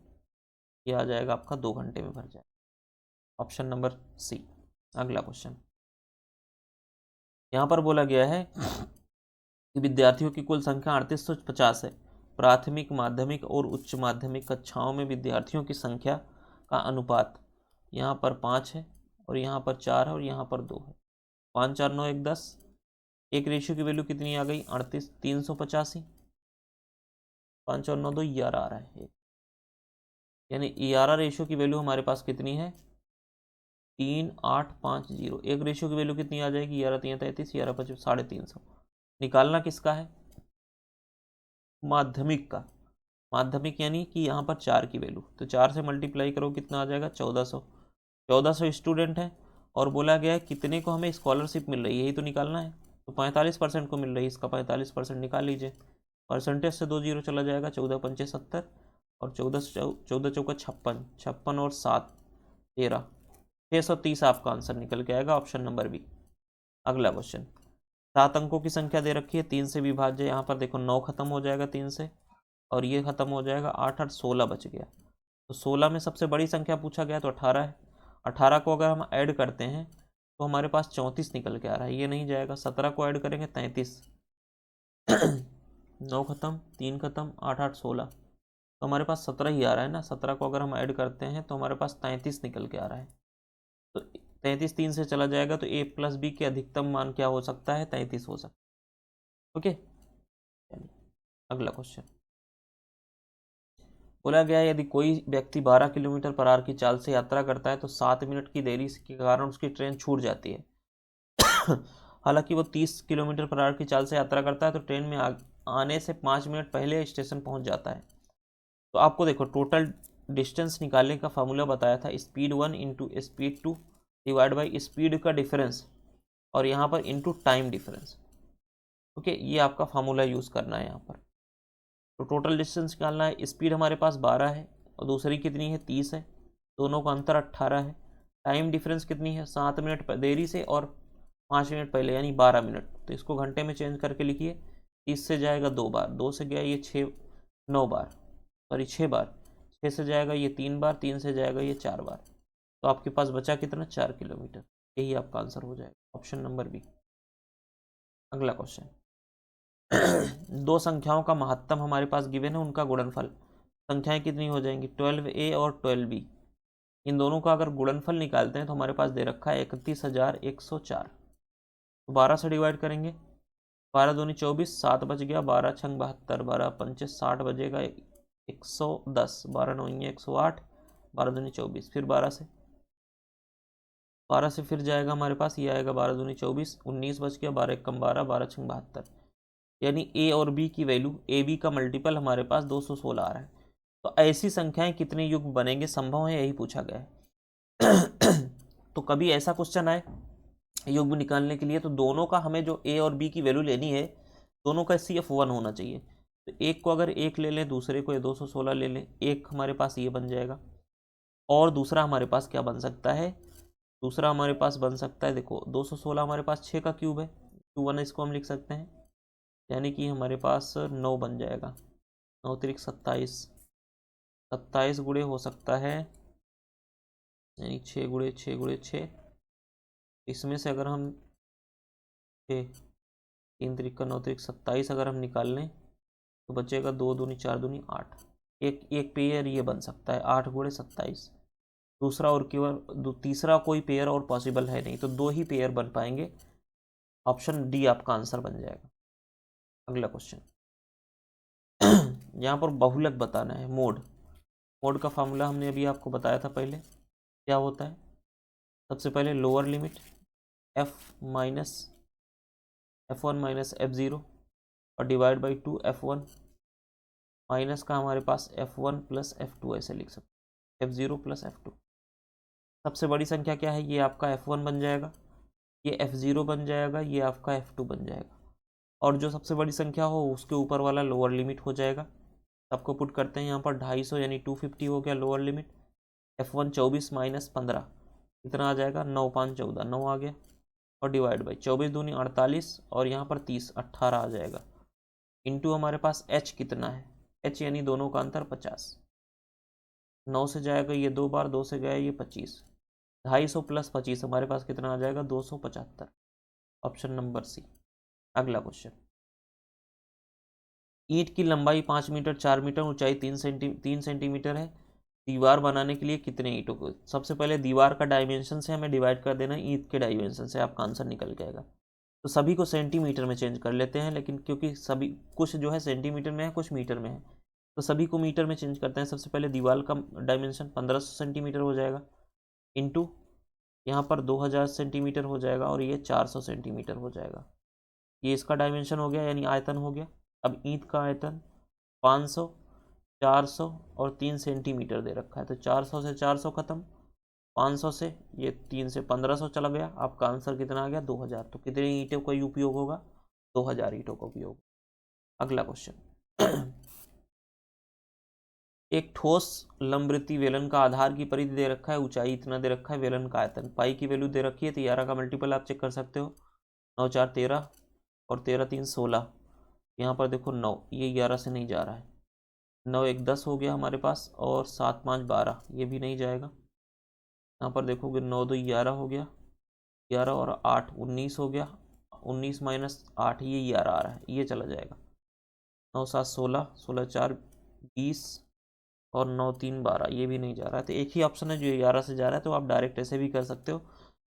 ये आ जाएगा आपका 2 घंटे में भर जाएगा, ऑप्शन नंबर सी। अगला क्वेश्चन, यहाँ पर बोला गया है कि विद्यार्थियों की कुल संख्या 3850 है। प्राथमिक, माध्यमिक और उच्च माध्यमिक कक्षाओं में विद्यार्थियों की संख्या का अनुपात यहाँ पर 5 है और यहाँ पर 4 है और यहाँ पर 2 है। 5 4 9 1 10। एक रेशियो की वैल्यू कितनी आ गई? 38 385। 5 और 9 2 11 आ रहा है, यानी 11 रेशियो की वैल्यू हमारे पास कितनी है? 3850। एक रेशियो की वैल्यू कितनी आ जाएगी? 11 3 33, 11 5 350। निकालना किसका है? माध्यमिक का। माध्यमिक यानी कि यहाँ पर 4 की वैल्यू, तो 4 से मल्टीप्लाई करो, कितना आ जाएगा? 1400। 1400 स्टूडेंट है और बोला गया है कितने को हमें स्कॉलरशिप मिल रही है, यही तो निकालना है। तो 45% को मिल रही है, इसका 45% निकाल लीजिए। परसेंटेज से 2 जीरो चला जाएगा, 14 पंचे 70 और 14 चौका 56, 56 और 7 13, 630 आपका आंसर निकल के आएगा, ऑप्शन नंबर बी। अगला क्वेश्चन, 7 अंकों की संख्या दे रखी है, 3 से विभाज्य। यहाँ पर देखो 9 खत्म हो जाएगा 3 से और ये खत्म हो जाएगा 8 8 16 बच गया। तो 16 में सबसे बड़ी संख्या पूछा गया तो 18 है। 18 को अगर हम ऐड करते हैं तो हमारे पास 34 निकल के आ रहा है, ये नहीं जाएगा। 17 को ऐड करेंगे 33। 9 खत्म, 3 खत्म, 8 8 16, तो हमारे पास 17 ही आ रहा है ना। 17 को अगर हम ऐड करते हैं तो हमारे पास 33 निकल के आ रहा है। तो 33 3 से चला जाएगा, तो a प्लस बी के अधिकतम मान क्या हो सकता है? 33 हो सकता है। ओके, अगला क्वेश्चन बोला गया है यदि कोई व्यक्ति 12 किलोमीटर पर आवर की चाल से यात्रा करता है तो 7 मिनट की देरी के कारण उसकी ट्रेन छूट जाती है। हालांकि वो 30 किलोमीटर पर आवर की चाल से यात्रा करता है तो ट्रेन में आने से 5 मिनट पहले स्टेशन पहुंच जाता है। तो आपको देखो टोटल डिस्टेंस निकालने का फॉर्मूला बताया था, speed 1 into speed 2 divide by speed का डिफरेंस और यहाँ पर इंटू टाइम डिफरेंस। ओके, ये आपका फार्मूला यूज़ करना है यहाँ पर। तो टोटल डिस्टेंस निकालना है, स्पीड हमारे पास 12 है और दूसरी कितनी है? 30 है, दोनों का अंतर 18 है। टाइम डिफरेंस कितनी है? 7 मिनट देरी से और 5 मिनट पहले, यानी 12 मिनट। तो इसको घंटे में चेंज करके लिखिए। 30 से जाएगा 2 बार, 2 से गया ये 6 9 बार, सॉरी 6 बार, 6 से जाएगा ये 3 बार, 3 से जाएगा ये 4 बार। तो आपके पास बचा कितना? 4 किलोमीटर। यही आपका आंसर हो जाएगा, ऑप्शन नंबर बी। अगला क्वेश्चन, दो संख्याओं का महत्तम हमारे पास गिवन है, उनका गुणनफल। संख्याएं कितनी हो जाएंगी? 12a और 12b। इन दोनों का अगर गुणनफल निकालते हैं तो हमारे पास दे रखा है 31,104। तो 12 से डिवाइड करेंगे, 12 दूनी 24, 7 बच गया, 12 छंग 72, 12 पंचे 60 बजेगा 110, 12 नौ 108, 12 दूनी 24, फिर 12 से फिर जाएगा हमारे पास, ये आएगा 12 दूनी 24, 19 बच गया, 12 एक कम 12, 12 छंग 72। यानी ए और बी की वैल्यू, ए बी का मल्टीपल हमारे पास 216 आ रहा है। तो ऐसी संख्याएं कितने युग्म बनेंगे, संभव है, यही पूछा गया है। तो कभी ऐसा क्वेश्चन आए युग्म निकालने के लिए तो दोनों का हमें जो ए और बी की वैल्यू लेनी है, दोनों का CF1 होना चाहिए। तो एक को अगर 1 ले लें, दूसरे को 216 ले लें, एक हमारे पास ये बन जाएगा और दूसरा हमारे पास क्या बन सकता है? दूसरा हमारे पास बन सकता है, देखो 216 हमारे पास 6 का क्यूब है, Q1 इसको हम लिख सकते हैं, यानी कि हमारे पास 9 बन जाएगा। 9 तिरिक 27, 27 गुणे हो सकता है, यानी 6 गुणे 6 गुणे 6। इसमें से अगर हम 6 3 तिरिक का 9 तिरिक 27 अगर हम निकाल लें तो बचेगा 2 दूनी 4 दूनी 8। एक पेयर ये बन सकता है 8 गुणे 27। दूसरा और केवल तीसरा कोई पेयर और पॉसिबल है नहीं, तो 2 ही पेयर बन पाएंगे। ऑप्शन डी आपका आंसर बन जाएगा। अगला क्वेश्चन, यहाँ पर बहुलक बताना है, मोड। मोड का फार्मूला हमने अभी आपको बताया था पहले, क्या होता है? सबसे पहले lower limit f1 minus f0 और डिवाइड बाई 2 f1 माइनस का हमारे पास f1 प्लस f2, ऐसे लिख सकते हैं, f0 प्लस f2। सबसे बड़ी संख्या क्या है? ये आपका f1 बन जाएगा, ये f0 बन जाएगा, ये आपका f2 बन जाएगा, और जो सबसे बड़ी संख्या हो उसके ऊपर वाला लोअर लिमिट हो जाएगा। सबको पुट करते हैं यहाँ पर 250, यानी 250 हो गया लोअर लिमिट। f1 24 माइनस 15 कितना आ जाएगा? 9 5 14, 9 आ गया, और डिवाइड बाई 24 दूनी 48 और यहाँ पर 30 18 आ जाएगा। इंटू हमारे पास h कितना है? h यानी दोनों का अंतर 50। 9 से जाएगा ये 2 बार, 2 से गया ये 25, 250 प्लस 25 हमारे पास कितना आ जाएगा? 275। Option number C. अगला क्वेश्चन, ईंट की लंबाई 5 मीटर, 4 मीटर, ऊंचाई 3 सेंटीमीटर है। दीवार बनाने के लिए कितने ईंटों को, सबसे पहले दीवार का डायमेंशन से हमें डिवाइड कर देना है ईंट के डायमेंशन से, आपका आंसर निकल के आएगा। तो सभी को सेंटीमीटर में चेंज कर लेते हैं, लेकिन क्योंकि सभी कुछ जो है सेंटीमीटर में है, कुछ मीटर में है, तो सभी को मीटर में चेंज करते हैं। सबसे पहले दीवार का डायमेंशन 1500 सेंटीमीटर हो जाएगा, इंटू यहाँ पर 2000 सेंटीमीटर हो जाएगा, और ये 400 सेंटीमीटर हो जाएगा। ये इसका डायमेंशन हो गया, यानी आयतन हो गया। अब ईंट का आयतन 500, 400 और 3 सेंटीमीटर दे रखा है, तो 400 से 400 खत्म, 500 से ये 3 से 1500 चला गया। आपका आंसर कितना आ गया? 2000। तो कितनी ईंटों का उपयोग होगा? 2000 ईंटों का उपयोग। अगला क्वेश्चन, एक ठोस लंबवृत्तीय बेलन का आधार की परिधि दे रखा है, ऊंचाई इतना दे रखा है, बेलन का आयतन, पाई की वैल्यू दे रखी है, तो 11 का मल्टीपल आप चेक कर सकते हो। 9 4 13 और 13 3 16। यहाँ पर देखो 9, ये 11 से नहीं जा रहा है। 9 1 10 हो गया हमारे पास, और 7 5 12, ये भी नहीं जाएगा। यहाँ पर देखोगे 9 2 11 हो गया, 11 और 8 19 हो गया, 19 माइनस 8 ये 11 आ रहा है, ये चला जाएगा। 9 7 16, 16 4 20 और 9 3 12, ये भी नहीं जा रहा है। तो एक ही ऑप्शन है जो 11 से जा रहा है, तो आप डायरेक्ट ऐसे भी कर सकते हो।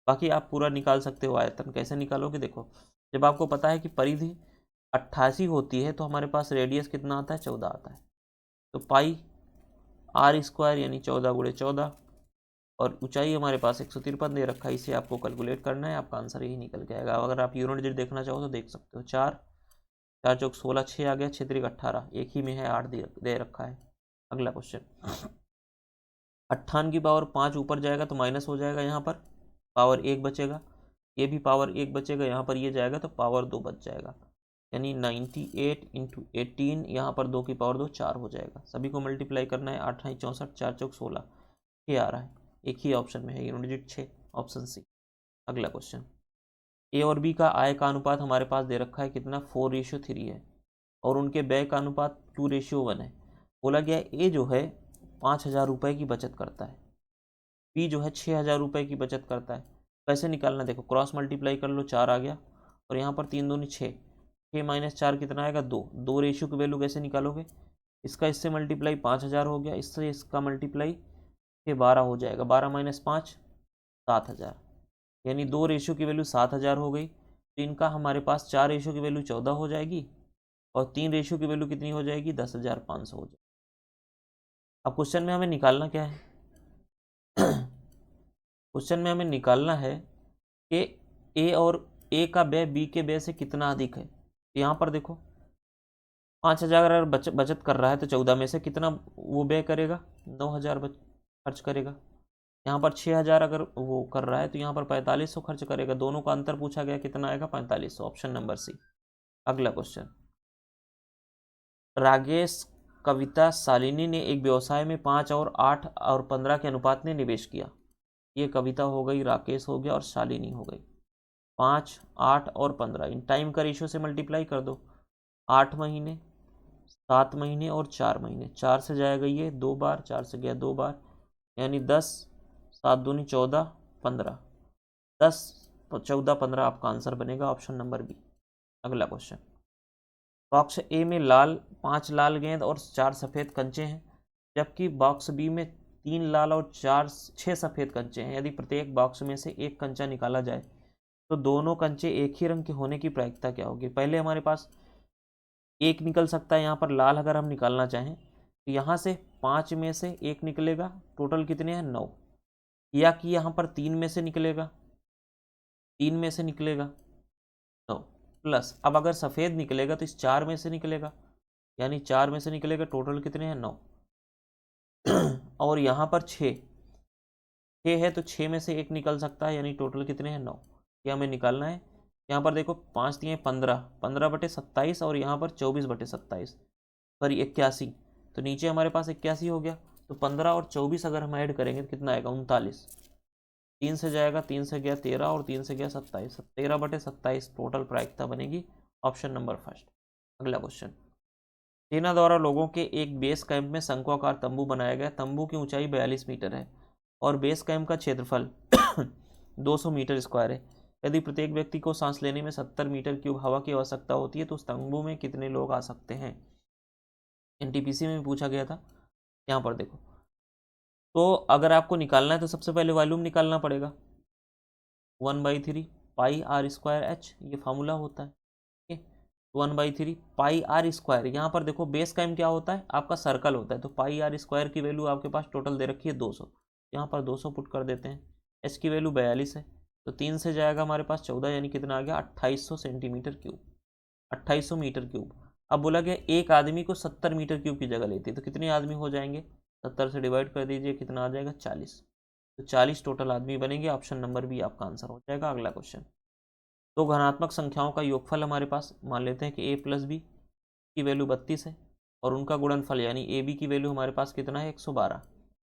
बाकी आप पूरा निकाल सकते हो आयतन। कैसे निकालोगे? देखो, जब आपको पता है कि परिधि 88 होती है, तो हमारे पास रेडियस कितना आता है? 14 आता है। तो पाई आर स्क्वायर यानी 14 गुणे 14, और ऊंचाई हमारे पास 153 दे रखा है, इसे आपको कैलकुलेट करना है, आपका आंसर यही निकल के आएगा। अगर आप यूनिट डिजिट देखना चाहो तो देख सकते हो। 4 4 चौक 16, 6 आ गया, 6 3 18, एक ही में है, 8 दे रखा है। अगला क्वेश्चन, 58 की पावर 5 ऊपर जाएगा तो माइनस हो जाएगा, यहाँ पर पावर 1 बचेगा, ये भी पावर 1 बचेगा, यहाँ पर ये जाएगा तो पावर 2 बच जाएगा, यानी 98 इंटू 18, यहाँ पर 2 की पावर 2 4 हो जाएगा। सभी को मल्टीप्लाई करना है, 8 8 64, 4 चौक 16, ये आ रहा है, एक ही ऑप्शन में है, यूनिट डिजिट 6, ऑप्शन सी। अगला क्वेश्चन, ए और बी का आय का अनुपात हमारे पास दे रखा है कितना? 4:3 है, और उनके व्यय का अनुपात 2:1 है। बोला गया ए जो है 5000 रुपये की बचत करता है, बी जो है 6000 रुपये की बचत करता है। कैसे निकालना? देखो, क्रॉस मल्टीप्लाई कर लो, 4 आ गया, और यहाँ पर 3 दूनी 6, 6 माइनस 4 कितना आएगा? 2। 2 रेशियो की वैल्यू कैसे निकालोगे? इसका इससे मल्टीप्लाई 5000 हो गया, इससे इसका मल्टीप्लाई 12 हो जाएगा, 12 माइनस 5 7000, यानी 2 रेशियो की वैल्यू 7000 हो गई। तो इनका हमारे पास 4 रेशियो की वैल्यू 14 हो जाएगी, और 3 रेशियो की वैल्यू कितनी हो जाएगी? 10,500 हो जाएगी। अब क्वेश्चन में हमें निकालना क्या है? क्वेश्चन में हमें निकालना है कि ए और ए का व्यय बी के व्यय से कितना अधिक है। तो यहाँ पर देखो, 5000 अगर बचत कर रहा है, तो 14 में से कितना वो व्यय करेगा? 9000 खर्च करेगा। यहाँ पर 6000 अगर वो कर रहा है, तो यहाँ पर 4500 खर्च करेगा। दोनों का अंतर पूछा गया, कितना आएगा? 4500, ऑप्शन नंबर सी। अगला क्वेश्चन, राकेश, कविता, शालिनी ने एक व्यवसाय में 5 और 8 और 15 के अनुपात में निवेश किया। ये कविता हो गई, राकेश हो गया, और शालिनी हो गई। 5 8 और 15, इन टाइम का रेशियो से मल्टीप्लाई कर दो। 8 महीने, 7 महीने और 4 महीने, 4 से जाएगा ये 2 बार, 4 से गया 2 बार, यानी 10, 7 दूनी 14, 15, 10 14 15 आपका आंसर बनेगा, ऑप्शन नंबर बी। अगला क्वेश्चन, बॉक्स ए में 5 लाल गेंद और 4 सफ़ेद कंचे हैं, जबकि बॉक्स बी में 3 लाल और 6 सफ़ेद कंचे हैं। यदि प्रत्येक बॉक्स में से एक कंचा निकाला जाए, तो दोनों कंचे एक ही रंग के होने की प्रायिकता क्या होगी? पहले हमारे पास एक निकल सकता है, यहाँ पर लाल अगर हम निकालना चाहें, तो यहाँ से 5 में से एक निकलेगा, टोटल कितने हैं? 9, या कि यहाँ पर 3 में से निकलेगा, 3 में से निकलेगा 9, प्लस अब अगर सफ़ेद निकलेगा तो इस 4 में से निकलेगा, यानी 4 में से निकलेगा, टोटल कितने हैं? 9, और यहाँ पर 6 है, तो 6 में से एक निकल सकता है, यानी टोटल कितने हैं? 9। ये हमें निकालना है। यहाँ पर देखो, 5 दिए 15, 15/27, और यहाँ पर 24/27, सॉरी 81, तो नीचे हमारे पास 81 हो गया। तो 15 और 24 अगर हम ऐड करेंगे तो कितना आएगा? 39। 3 से जाएगा, 3 से गया 13, और 3 से गया 27, 13/27 टोटल प्रायिकता बनेगी, ऑप्शन नंबर फर्स्ट। अगला क्वेश्चन, सेना द्वारा लोगों के एक बेस कैंप में शंक्वाकार तंबू बनाया गया। तंबू की ऊंचाई 42 मीटर है, और बेस कैंप का क्षेत्रफल 200 मीटर स्क्वायर है। यदि प्रत्येक व्यक्ति को सांस लेने में 70 मीटर क्यूब हवा की आवश्यकता होती है तो उस तंबू में कितने लोग आ सकते हैं। एनटीपीसी में भी पूछा गया था। यहाँ पर देखो, तो अगर आपको निकालना है तो सबसे पहले वॉल्यूम निकालना पड़ेगा। 1/3 पाई आर स्क्वायर एच, ये फार्मूला होता है। 1/3 पाई आर स्क्वायर, यहाँ पर देखो बेस का एम क्या होता है, आपका सर्कल होता है, तो पाई आर स्क्वायर की वैल्यू आपके पास टोटल दे रखी है 200, यहाँ पर 200 पुट कर देते हैं। एच की वैल्यू 42 है, तो 3 से जाएगा हमारे पास 14, यानी कितना आ गया 2800 सेंटीमीटर क्यूब, 2800 मीटर क्यूब। अब बोला गया एक आदमी को 70 मीटर क्यूब की जगह लेती है, तो कितने आदमी हो जाएंगे, 70 से डिवाइड कर दीजिए, कितना आ जाएगा 40, तो 40 टोटल आदमी बनेंगे। ऑप्शन नंबर बी आपका आंसर हो जाएगा। अगला क्वेश्चन, तो घनात्मक संख्याओं का योगफल हमारे पास, मान लेते हैं कि a प्लस बी की वैल्यू 32 है और उनका गुणनफल यानी ए बी की वैल्यू हमारे पास कितना है 112,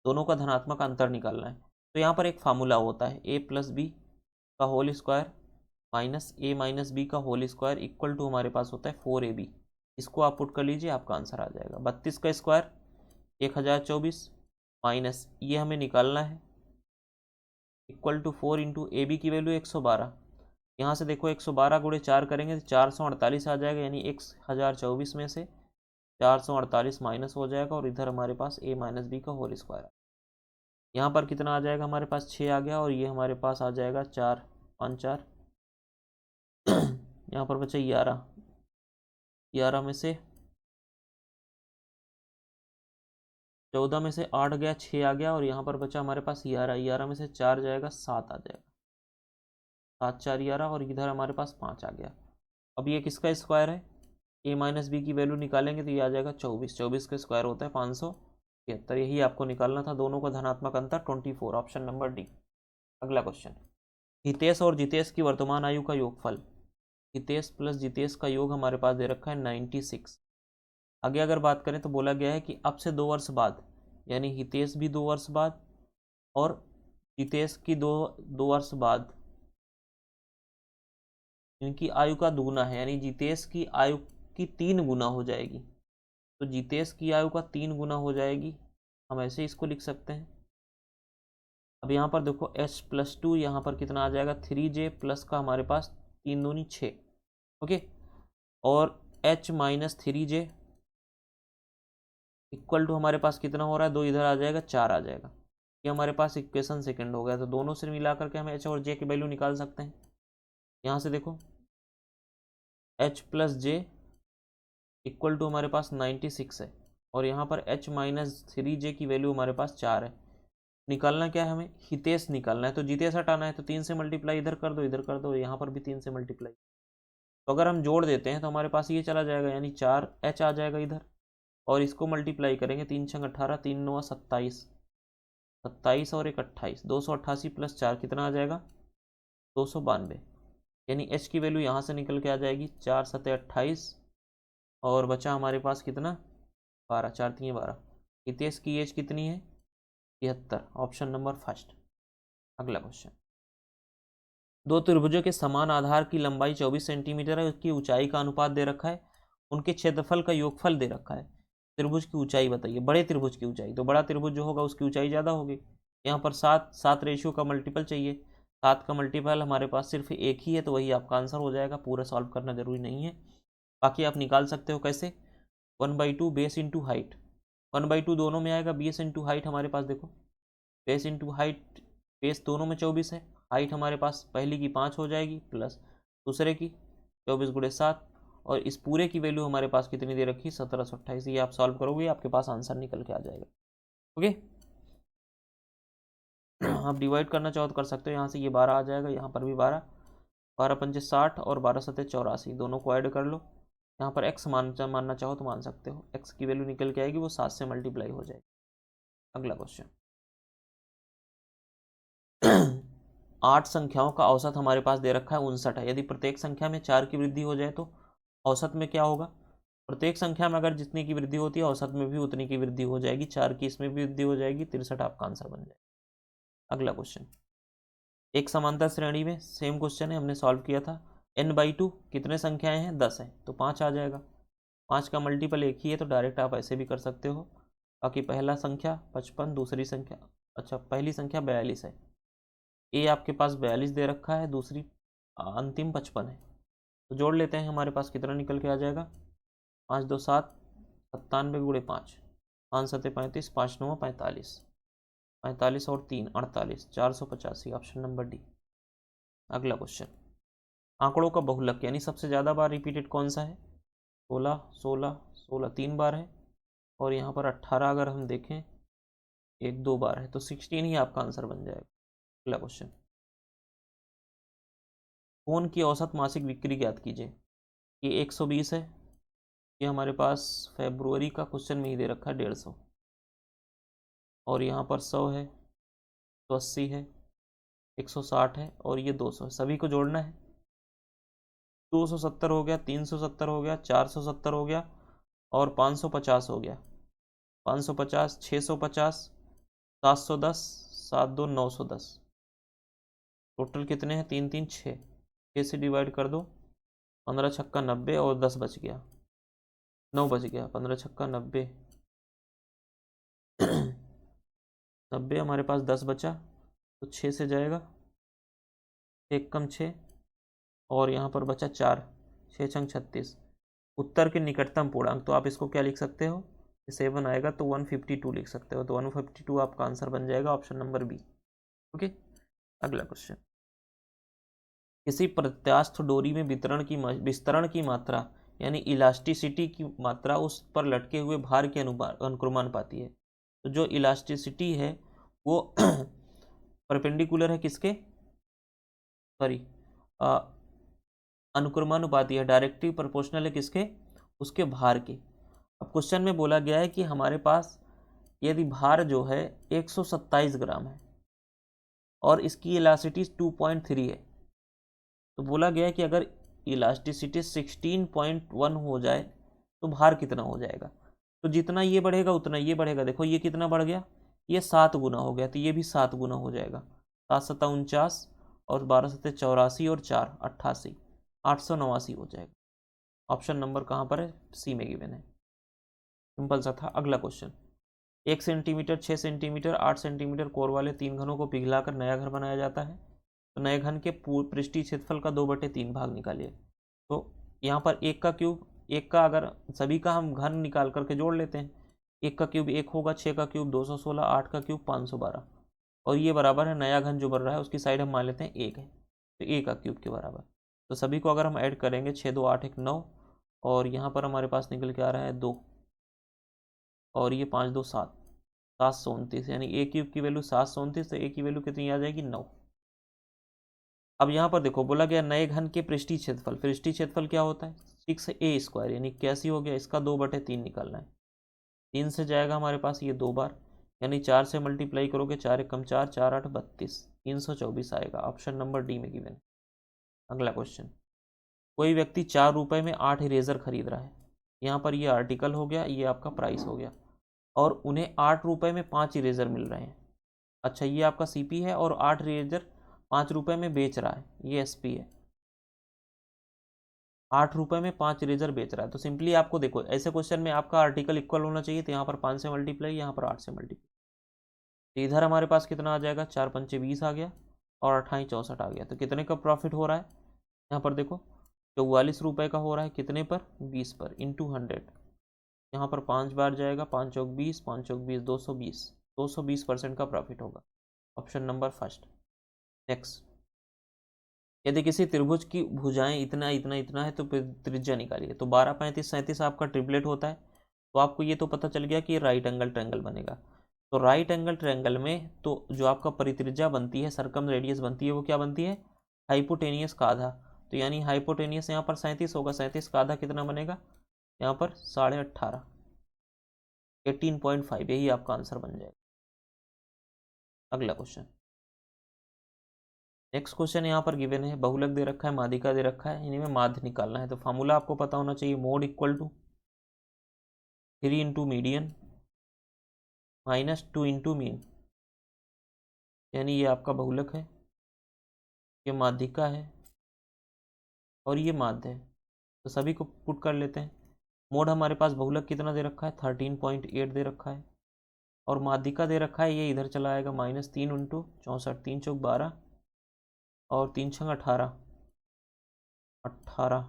दोनों का धनात्मक अंतर निकालना है। तो यहाँ पर एक फार्मूला होता है a प्लस बी का whole square minus a minus B का होल स्क्वायर इक्वल टू हमारे पास होता है 4ab। इसको आप पुट कर लीजिए, आपका आंसर आ जाएगा 32 का स्क्वायर 1024 माइनस ये हमें निकालना है equal to 4 into A B की वैल्यू 112। यहाँ से देखो 112 गुणे 4 करेंगे तो 448 आ जाएगा, यानी 1024 में से 448 माइनस हो जाएगा और इधर हमारे पास a माइनस बी का होल स्क्वायर। यहाँ पर कितना आ जाएगा, हमारे पास 6 आ गया और ये हमारे पास आ जाएगा 4 5 4 यहाँ पर बचा 11, 11 में से 14 में से 8 गया, 6 आ गया और यहाँ पर बचा हमारे पास 11, 11 में से 4 जाएगा 7 आ जाएगा, 7 4 11 और इधर हमारे पास 5 आ गया। अब ये किसका स्क्वायर है, a माइनस बी की वैल्यू निकालेंगे तो ये आ जाएगा 24, 24 का स्क्वायर होता है 573, यही आपको निकालना था। दोनों का धनात्मक अंतर 24, ऑप्शन नंबर डी। अगला क्वेश्चन, हितेश और जितेश की वर्तमान आयु का योगफल, हितेश प्लस जितेश का योग हमारे पास दे रखा है 96। आगे अगर बात करें तो बोला गया है कि अब से 2 वर्ष बाद, यानी हितेश भी 2 वर्ष बाद और जितेश की 2 वर्ष बाद इनकी आयु का दुगुना है, यानी जितेश की आयु की 3 गुना हो जाएगी, तो जितेश की आयु का 3 गुना हो जाएगी, हम ऐसे इसको लिख सकते हैं। अब यहाँ पर देखो h प्लस 2, यहाँ पर कितना आ जाएगा 3j प्लस का हमारे पास 3 दूनी 6, ओके, और h minus 3j equal to हमारे पास कितना हो रहा है, 2 इधर आ जाएगा 4 आ जाएगा, ये हमारे पास इक्वेशन सेकंड हो गया। तो दोनों से मिला करके हम h और j की वैल्यू निकाल सकते हैं। यहाँ से देखो h plus J equal to हमारे पास 96 है और यहाँ पर h माइनस 3j की वैल्यू हमारे पास 4 है। निकालना क्या है, हमें हितेश निकालना है, तो जितेश हटाना है, तो 3 से मल्टीप्लाई इधर कर दो, इधर कर दो, यहाँ पर भी 3 से मल्टीप्लाई। तो अगर हम जोड़ देते हैं तो हमारे पास ये चला जाएगा, यानी 4h आ जाएगा इधर, और इसको मल्टीप्लाई करेंगे 3 छंग 18, 3 9 27, 27 और 1 28, 288 प्लस 4 कितना आ जाएगा 292, यानी h की वैल्यू यहाँ से निकल के आ जाएगी 4 7 28 और बचा हमारे पास कितना 12, 4 3 12। हितेश की एज कितनी है 73, ऑप्शन नंबर फर्स्ट। अगला क्वेश्चन, दो त्रिभुजों के समान आधार की लंबाई 24 सेंटीमीटर है, उसकी ऊंचाई का अनुपात दे रखा है, उनके क्षेत्रफल का योगफल दे रखा है। त्रिभुज की ऊंचाई बताइए, बड़े त्रिभुज की ऊंचाई, तो बड़ा त्रिभुज जो होगा उसकी ऊंचाई ज़्यादा होगी। यहाँ पर 7 रेशियो का मल्टीपल चाहिए, 7 का मल्टीपल हमारे पास सिर्फ एक ही है, तो वही आपका आंसर हो जाएगा, पूरा सॉल्व करना जरूरी नहीं है। बाकी आप निकाल सकते हो कैसे, 1/2 बेस इंटू हाइट, 1/2 दोनों में आएगा, बेस इंटू हाइट हमारे पास देखो, बेस इंटू हाइट, बेस दोनों में 24 है, हाइट हमारे पास पहली की 5 हो जाएगी प्लस दूसरे की 24 गुणे 7 और इस पूरे की वैल्यू हमारे पास कितनी दे रखी 1728। ये आप सॉल्व करोगे आपके पास आंसर निकल के आ जाएगा, ओके। आप डिवाइड करना चाहो तो कर सकते हो, यहाँ से ये 12 आ जाएगा, यहाँ पर भी 12, 12 पंचे 60 और 12 सत्ते 84, दोनों को ऐड कर लो। यहाँ पर x मानना चाहो तो मान सकते हो, x की वैल्यू निकल के आएगी, वो 7 से मल्टीप्लाई हो जाएगी। अगला क्वेश्चन, 8 संख्याओं का औसत हमारे पास दे रखा है 59 है, यदि प्रत्येक संख्या में 4 की वृद्धि हो जाए तो औसत में क्या होगा, प्रत्येक संख्या में अगर जितनी की वृद्धि होती है औसत में भी उतनी की वृद्धि हो जाएगी, 4 की इसमें भी वृद्धि हो जाएगी, 63 आपका आंसर बन जाएगा। अगला क्वेश्चन, एक समांतर श्रेणी में सेम क्वेश्चन है, हमने सॉल्व किया था, n/2 कितने संख्याएं हैं 10 है, तो 5 आ जाएगा, 5 का मल्टीपल एक ही है, तो डायरेक्ट आप ऐसे भी कर सकते हो। बाकी पहला संख्या 55, दूसरी संख्या, अच्छा पहली संख्या 42 है, ए आपके पास 42 दे रखा है, दूसरी अंतिम 55 है, तो जोड़ लेते हैं। हमारे पास कितना निकल के आ जाएगा, 5 2 7, 97 गुणे 5, 5 7 35, 5 9 45, 45 और 3 48, 485, ऑप्शन नंबर डी। अगला क्वेश्चन, आंकड़ों का बहुलक यानी सबसे ज़्यादा बार रिपीटेड कौन सा है, 16 16 16 3 बार है, और यहाँ पर 18 अगर हम देखें 1 2 बार है, तो 16 ही आपका आंसर बन जाएगा। अगला क्वेश्चन, फोन की औसत मासिक बिक्री ज्ञात कीजिए। ये 120 है, ये हमारे पास फेब्रुवरी का क्वेश्चन में ही दे रखा है 150, और यहाँ पर 100 है, 180 है, 160 है, और ये 200 है। सभी को जोड़ना है। 270 हो गया, 370 हो गया, 470 हो गया, और 550 हो गया। 550, 650, 710, 7 2 910, टोटल कितने हैं, 3 3 6, 6 से डिवाइड कर दो, 15 छक्का 90, और 10 बच गया, 9 बच गया, 15 छक्का 90, 90 हमारे पास 10 बचा, तो 6 से जाएगा, 1 कम 6, और यहाँ पर बचा 4, 6 छंग 36। उत्तर के निकटतम पूर्णांक, तो आप इसको क्या लिख सकते हो, 7 आएगा तो 152 लिख सकते हो, तो 152 आपका आंसर बन जाएगा, ऑप्शन नंबर बी। ओके, अगला क्वेश्चन, किसी प्रत्यास्थ डोरी में विस्तरण की मात्रा यानी इलास्टिसिटी की मात्रा उस पर लटके हुए भार के अनुक्रमानुपाती है। तो जो इलास्टिसिटी है वो परपेंडिकुलर है किसके, सॉरी, अनुक्रमानुपाती है, डायरेक्टली प्रोपोर्शनल है किसके, उसके भार के। अब क्वेश्चन में बोला गया है कि हमारे पास यदि भार जो है 127 ग्राम है और इसकी इलास्टिसिटी 2.3 है, तो बोला गया है कि अगर इलास्टिसिटी 16.1 हो जाए तो भार कितना हो जाएगा। तो जितना ये बढ़ेगा उतना ये बढ़ेगा। देखो ये कितना बढ़ गया, ये 7 गुना हो गया, तो ये भी 7 गुना हो जाएगा। 7 7 49, और 12 7 84, और 4 88, 889 हो जाएगा। ऑप्शन नंबर कहाँ पर है, सी में गिवन है। सिंपल सा था। अगला question, 1 centimetre, 6 centimetre, 8 centimetre core वाले 3 घनों को पिघलाकर नया घर बनाया जाता है। तो नए घन के पृष्ठीय क्षेत्रफल का 2/3 भाग निकालिए। तो यहाँ पर 1 का क्यूब, 1 का अगर सभी का हम घन निकाल करके जोड़ लेते हैं, 1 का क्यूब 1 होगा, 6 का क्यूब 216, 8 का क्यूब 512, और ये बराबर है नया घन जो बन रहा है उसकी साइड हम मान लेते हैं 1 है, तो 1 का क्यूब के बराबर। तो सभी को अगर हम ऐड करेंगे 6 2 8 1 9, और यहाँ पर हमारे पास निकल के आ रहा है 2, और ये 5 2 7, 729, यानी ए क्यूब की वैल्यू 729, तो ए की वैल्यू कितनी आ जाएगी, 9। अब यहाँ पर देखो बोला गया नए घन के पृष्ठीय क्षेत्रफल, पृष्ठीय क्षेत्रफल क्या होता है, 6a² यानी 81 हो गया, इसका 2/3 निकालना है। 3 से जाएगा हमारे पास ये 2 बार, यानी 4 से मल्टीप्लाई करोगे, 4 1 कम 4, 4 8 32, 324 आएगा। ऑप्शन नंबर डी में गिवन। अगला क्वेश्चन, कोई व्यक्ति 4 रुपये में 8 इरेजर खरीद रहा है। यहाँ पर ये आर्टिकल हो गया, ये आपका प्राइस हो गया, और उन्हें 8 रुपये में 5 इरेजर मिल रहे हैं। अच्छा, ये आपका सीपी है, और 8 इरेजर 5 रुपये में बेच रहा है, ये एसपी है। 8 रुपये में 5 इरेजर बेच रहा है, तो सिंपली आपको देखो ऐसे क्वेश्चन में आपका आर्टिकल इक्वल होना चाहिए, तो यहाँ पर 5 से मल्टीप्लाई, यहाँ पर 8 से मल्टीप्लाई, तो इधर हमारे पास कितना आ जाएगा, 4 पंचे 20 आ गया, और 28 64 आ गया। तो कितने का प्रॉफिट हो रहा है, यहाँ पर देखो 44 रुपये का हो रहा है, कितने पर, 20 पर, इंटू 100। यहाँ पर 5 बार जाएगा, 5 चौक 20, 5 चौक 20, 220, 220% का प्रॉफिट होगा। Option number first. नेक्स्ट, यदि किसी त्रिभुज की भुजाएं इतना इतना इतना है तो त्रिज्या निकालिए। तो 12 35 37 आपका ट्रिपलेट होता है, तो आपको ये तो पता चल गया कि राइट एंगल ट्रायंगल बनेगा। तो राइट एंगल ट्रायंगल में तो जो आपका परित्रिज्या बनती है, सर्कम रेडियस बनती है, वो क्या बनती है, हाइपोटेनियस का आधा। तो यानी हाइपोटेनियस यहाँ पर 37 होगा, 37 का आधा कितना बनेगा, यहाँ पर 18.5, 18.5, यही आपका आंसर बन जाएगा। अगला क्वेश्चन, नेक्स्ट क्वेश्चन यहाँ पर गिवन है, बहुलक दे रखा है, माध्यिका दे रखा है, इन्हीं में माध्य निकालना है। तो फार्मूला आपको पता होना चाहिए, mode equal to 3 into median minus 2 into mean, यानी ये आपका बहुलक है, ये माध्यिका है, और ये माध्य है। तो सभी को पुट कर लेते हैं। मोड हमारे पास बहुलक कितना दे रखा है, 13.8 दे रखा है, और माध्यिका दे रखा है, ये इधर चला आएगा, -3 इंटू 64, 3 चौक 12, और 3 छंग 18, 18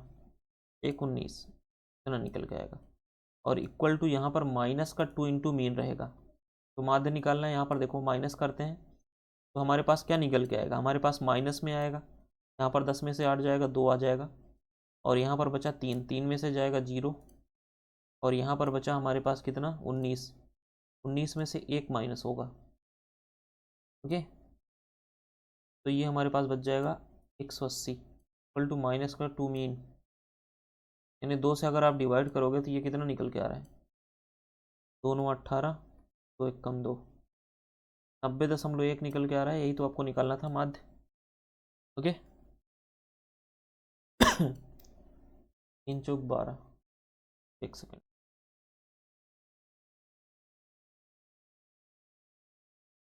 1 19 इतना निकल के आएगा। और इक्वल टू यहाँ पर माइनस का 2 इंटू मीन रहेगा। तो माध्य निकालना है, यहाँ पर देखो माइनस करते हैं तो हमारे पास क्या निकल के आएगा, हमारे पास माइनस में आएगा, यहाँ पर 10 में से 8 जाएगा 2 आ जाएगा, और यहाँ पर बचा 3, 3 में से जाएगा 0, और यहाँ पर बचा हमारे पास कितना 19, 19 में से 1 माइनस होगा। ओके, तो ये हमारे पास बच जाएगा 180 इक्वल टू माइनस का 2 मीन, यानी 2 से अगर आप डिवाइड करोगे तो ये कितना निकल के आ रहा है, 2 9 18, 2 1 कम 2, 90.1 निकल के आ रहा है। यही तो आपको निकालना था माध्य। ओके 3 चौक 12, एक सेकेंड,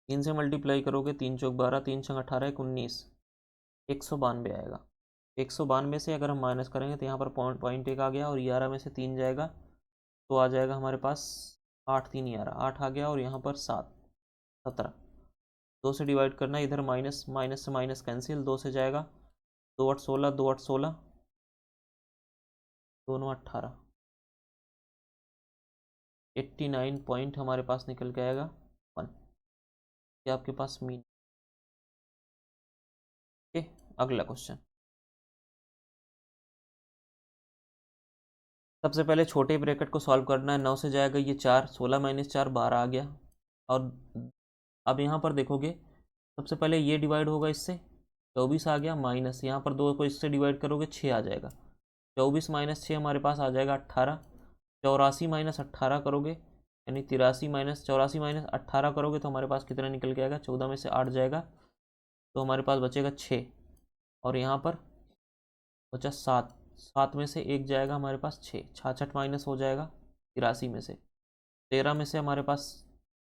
3 से मल्टीप्लाई करोगे 3 चौक 12, 3 छंग 18 1 19, 192 आएगा। 192 से अगर हम माइनस करेंगे तो यहाँ पर पॉइंट 1 आ गया, और 11 में से 3 जाएगा तो आ जाएगा हमारे पास 8 3 11, 8 आ गया, और यहाँ पर 7 17, 2 से डिवाइड करना, इधर माइनस माइनस से माइनस कैंसिल, 2 से जाएगा 2 8 16, 2 8 16, 2 9 18, 89 पॉइंट हमारे पास निकल के आएगा 1। ये आपके पास मीन। ओके, अगला क्वेश्चन। सबसे पहले छोटे ब्रैकेट को सॉल्व करना है। 9 से जाएगा ये 4, 16 माइनस 4 12 आ गया। और अब यहाँ पर देखोगे सबसे पहले ये डिवाइड होगा इससे, 24 आ गया, माइनस यहाँ पर 2 को इससे डिवाइड करोगे 6 आ जाएगा, 24 माइनस 6 हमारे पास आ जाएगा 18, 84 माइनस 18 करोगे यानी 83 माइनस 84 माइनस 18 करोगे तो हमारे पास कितना निकल के आएगा, 14 में से 8 जाएगा तो हमारे पास बचेगा 6, और यहाँ पर बचा 7, 7 में से 1 जाएगा हमारे पास 6, 66 माइनस हो जाएगा 83 में से, 13 में से हमारे पास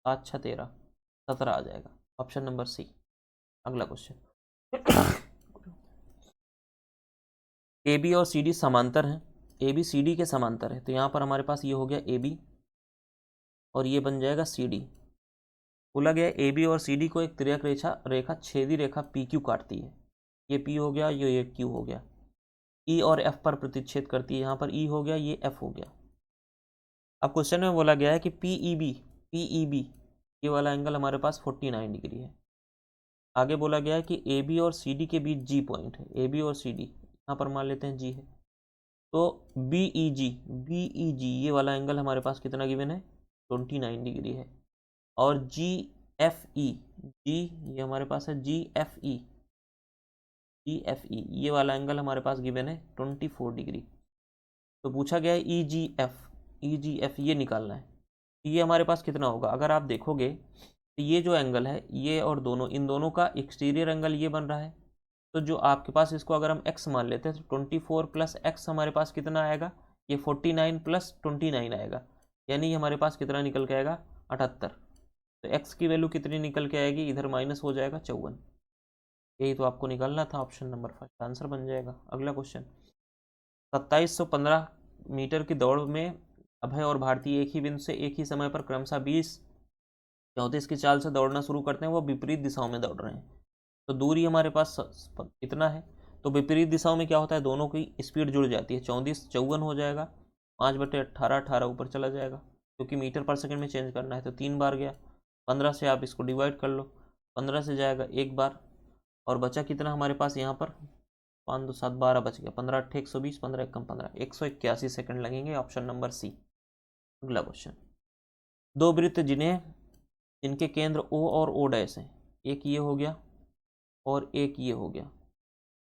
7 6 13, 17 आ जाएगा। Option number C. अगला क्वेश्चन। ए बी और सी डी समांतर हैं, ए बी सी डी के समांतर है, तो यहाँ पर हमारे पास ये हो गया ए बी और ये बन जाएगा सी डी। बोला गया ए बी और सी डी को एक तिर्यक रेखा छेदी रेखा पी क्यू काटती है। ये पी हो गया, ये क्यू हो गया, ई और एफ पर प्रतिच्छेद करती है। यहाँ पर ई हो गया, ये एफ हो गया। अब क्वेश्चन में बोला गया है कि पी ई बी ये वाला एंगल हमारे पास 49 डिग्री है। आगे बोला गया है कि ए बी और सी डी के बीच जी पॉइंट है, ए बी और सी डी यहाँ पर मान लेते हैं जी है, तो बी ई जी ये वाला एंगल हमारे पास कितना गिवन है, 29 डिग्री है। और जी एफ ई, जी ये हमारे पास है जी एफ ई ये वाला एंगल हमारे पास गिवन है 24 डिग्री। तो पूछा गया है ई जी एफ ये निकालना है। ये हमारे पास कितना होगा, अगर आप देखोगे तो ये जो एंगल है ये और दोनों, इन दोनों का एक्सटीरियर एंगल ये बन रहा है, तो जो आपके पास इसको अगर हम x मान लेते हैं तो 24 प्लस x हमारे पास कितना आएगा, ये 49 प्लस 29 आएगा, यानी हमारे पास कितना निकल के आएगा 78। तो x की वैल्यू कितनी निकल के आएगी, इधर माइनस हो जाएगा 54। यही तो आपको निकालना था, ऑप्शन नंबर फर्स्ट आंसर बन जाएगा। अगला क्वेश्चन। 2715 मीटर की दौड़ में अभय और भारती एक ही बिंदु से एक ही समय पर क्रमशः 20 34 की चाल से दौड़ना शुरू करते हैं, वो विपरीत दिशाओं में दौड़ रहे हैं। तो दूरी हमारे पास कितना है, तो विपरीत दिशाओं में क्या होता है, दोनों की स्पीड जुड़ जाती है, 34 54 हो जाएगा, 5/18 18 ऊपर चला जाएगा, क्योंकि मीटर पर सेकंड में चेंज करना है तो 3 बार गया। 15 से आप इसको डिवाइड कर लो, 15 से जाएगा 1 बार, और बचा कितना हमारे पास यहाँ पर 5 2 7 12 बच गया, 15 8 120, 15 1 15 181 सेकंड लगेंगे। Option number C. अगला क्वेश्चन। दो वृत्त जिनके केंद्र ओ और ओ डैश है, एक ये हो गया और एक ये हो गया,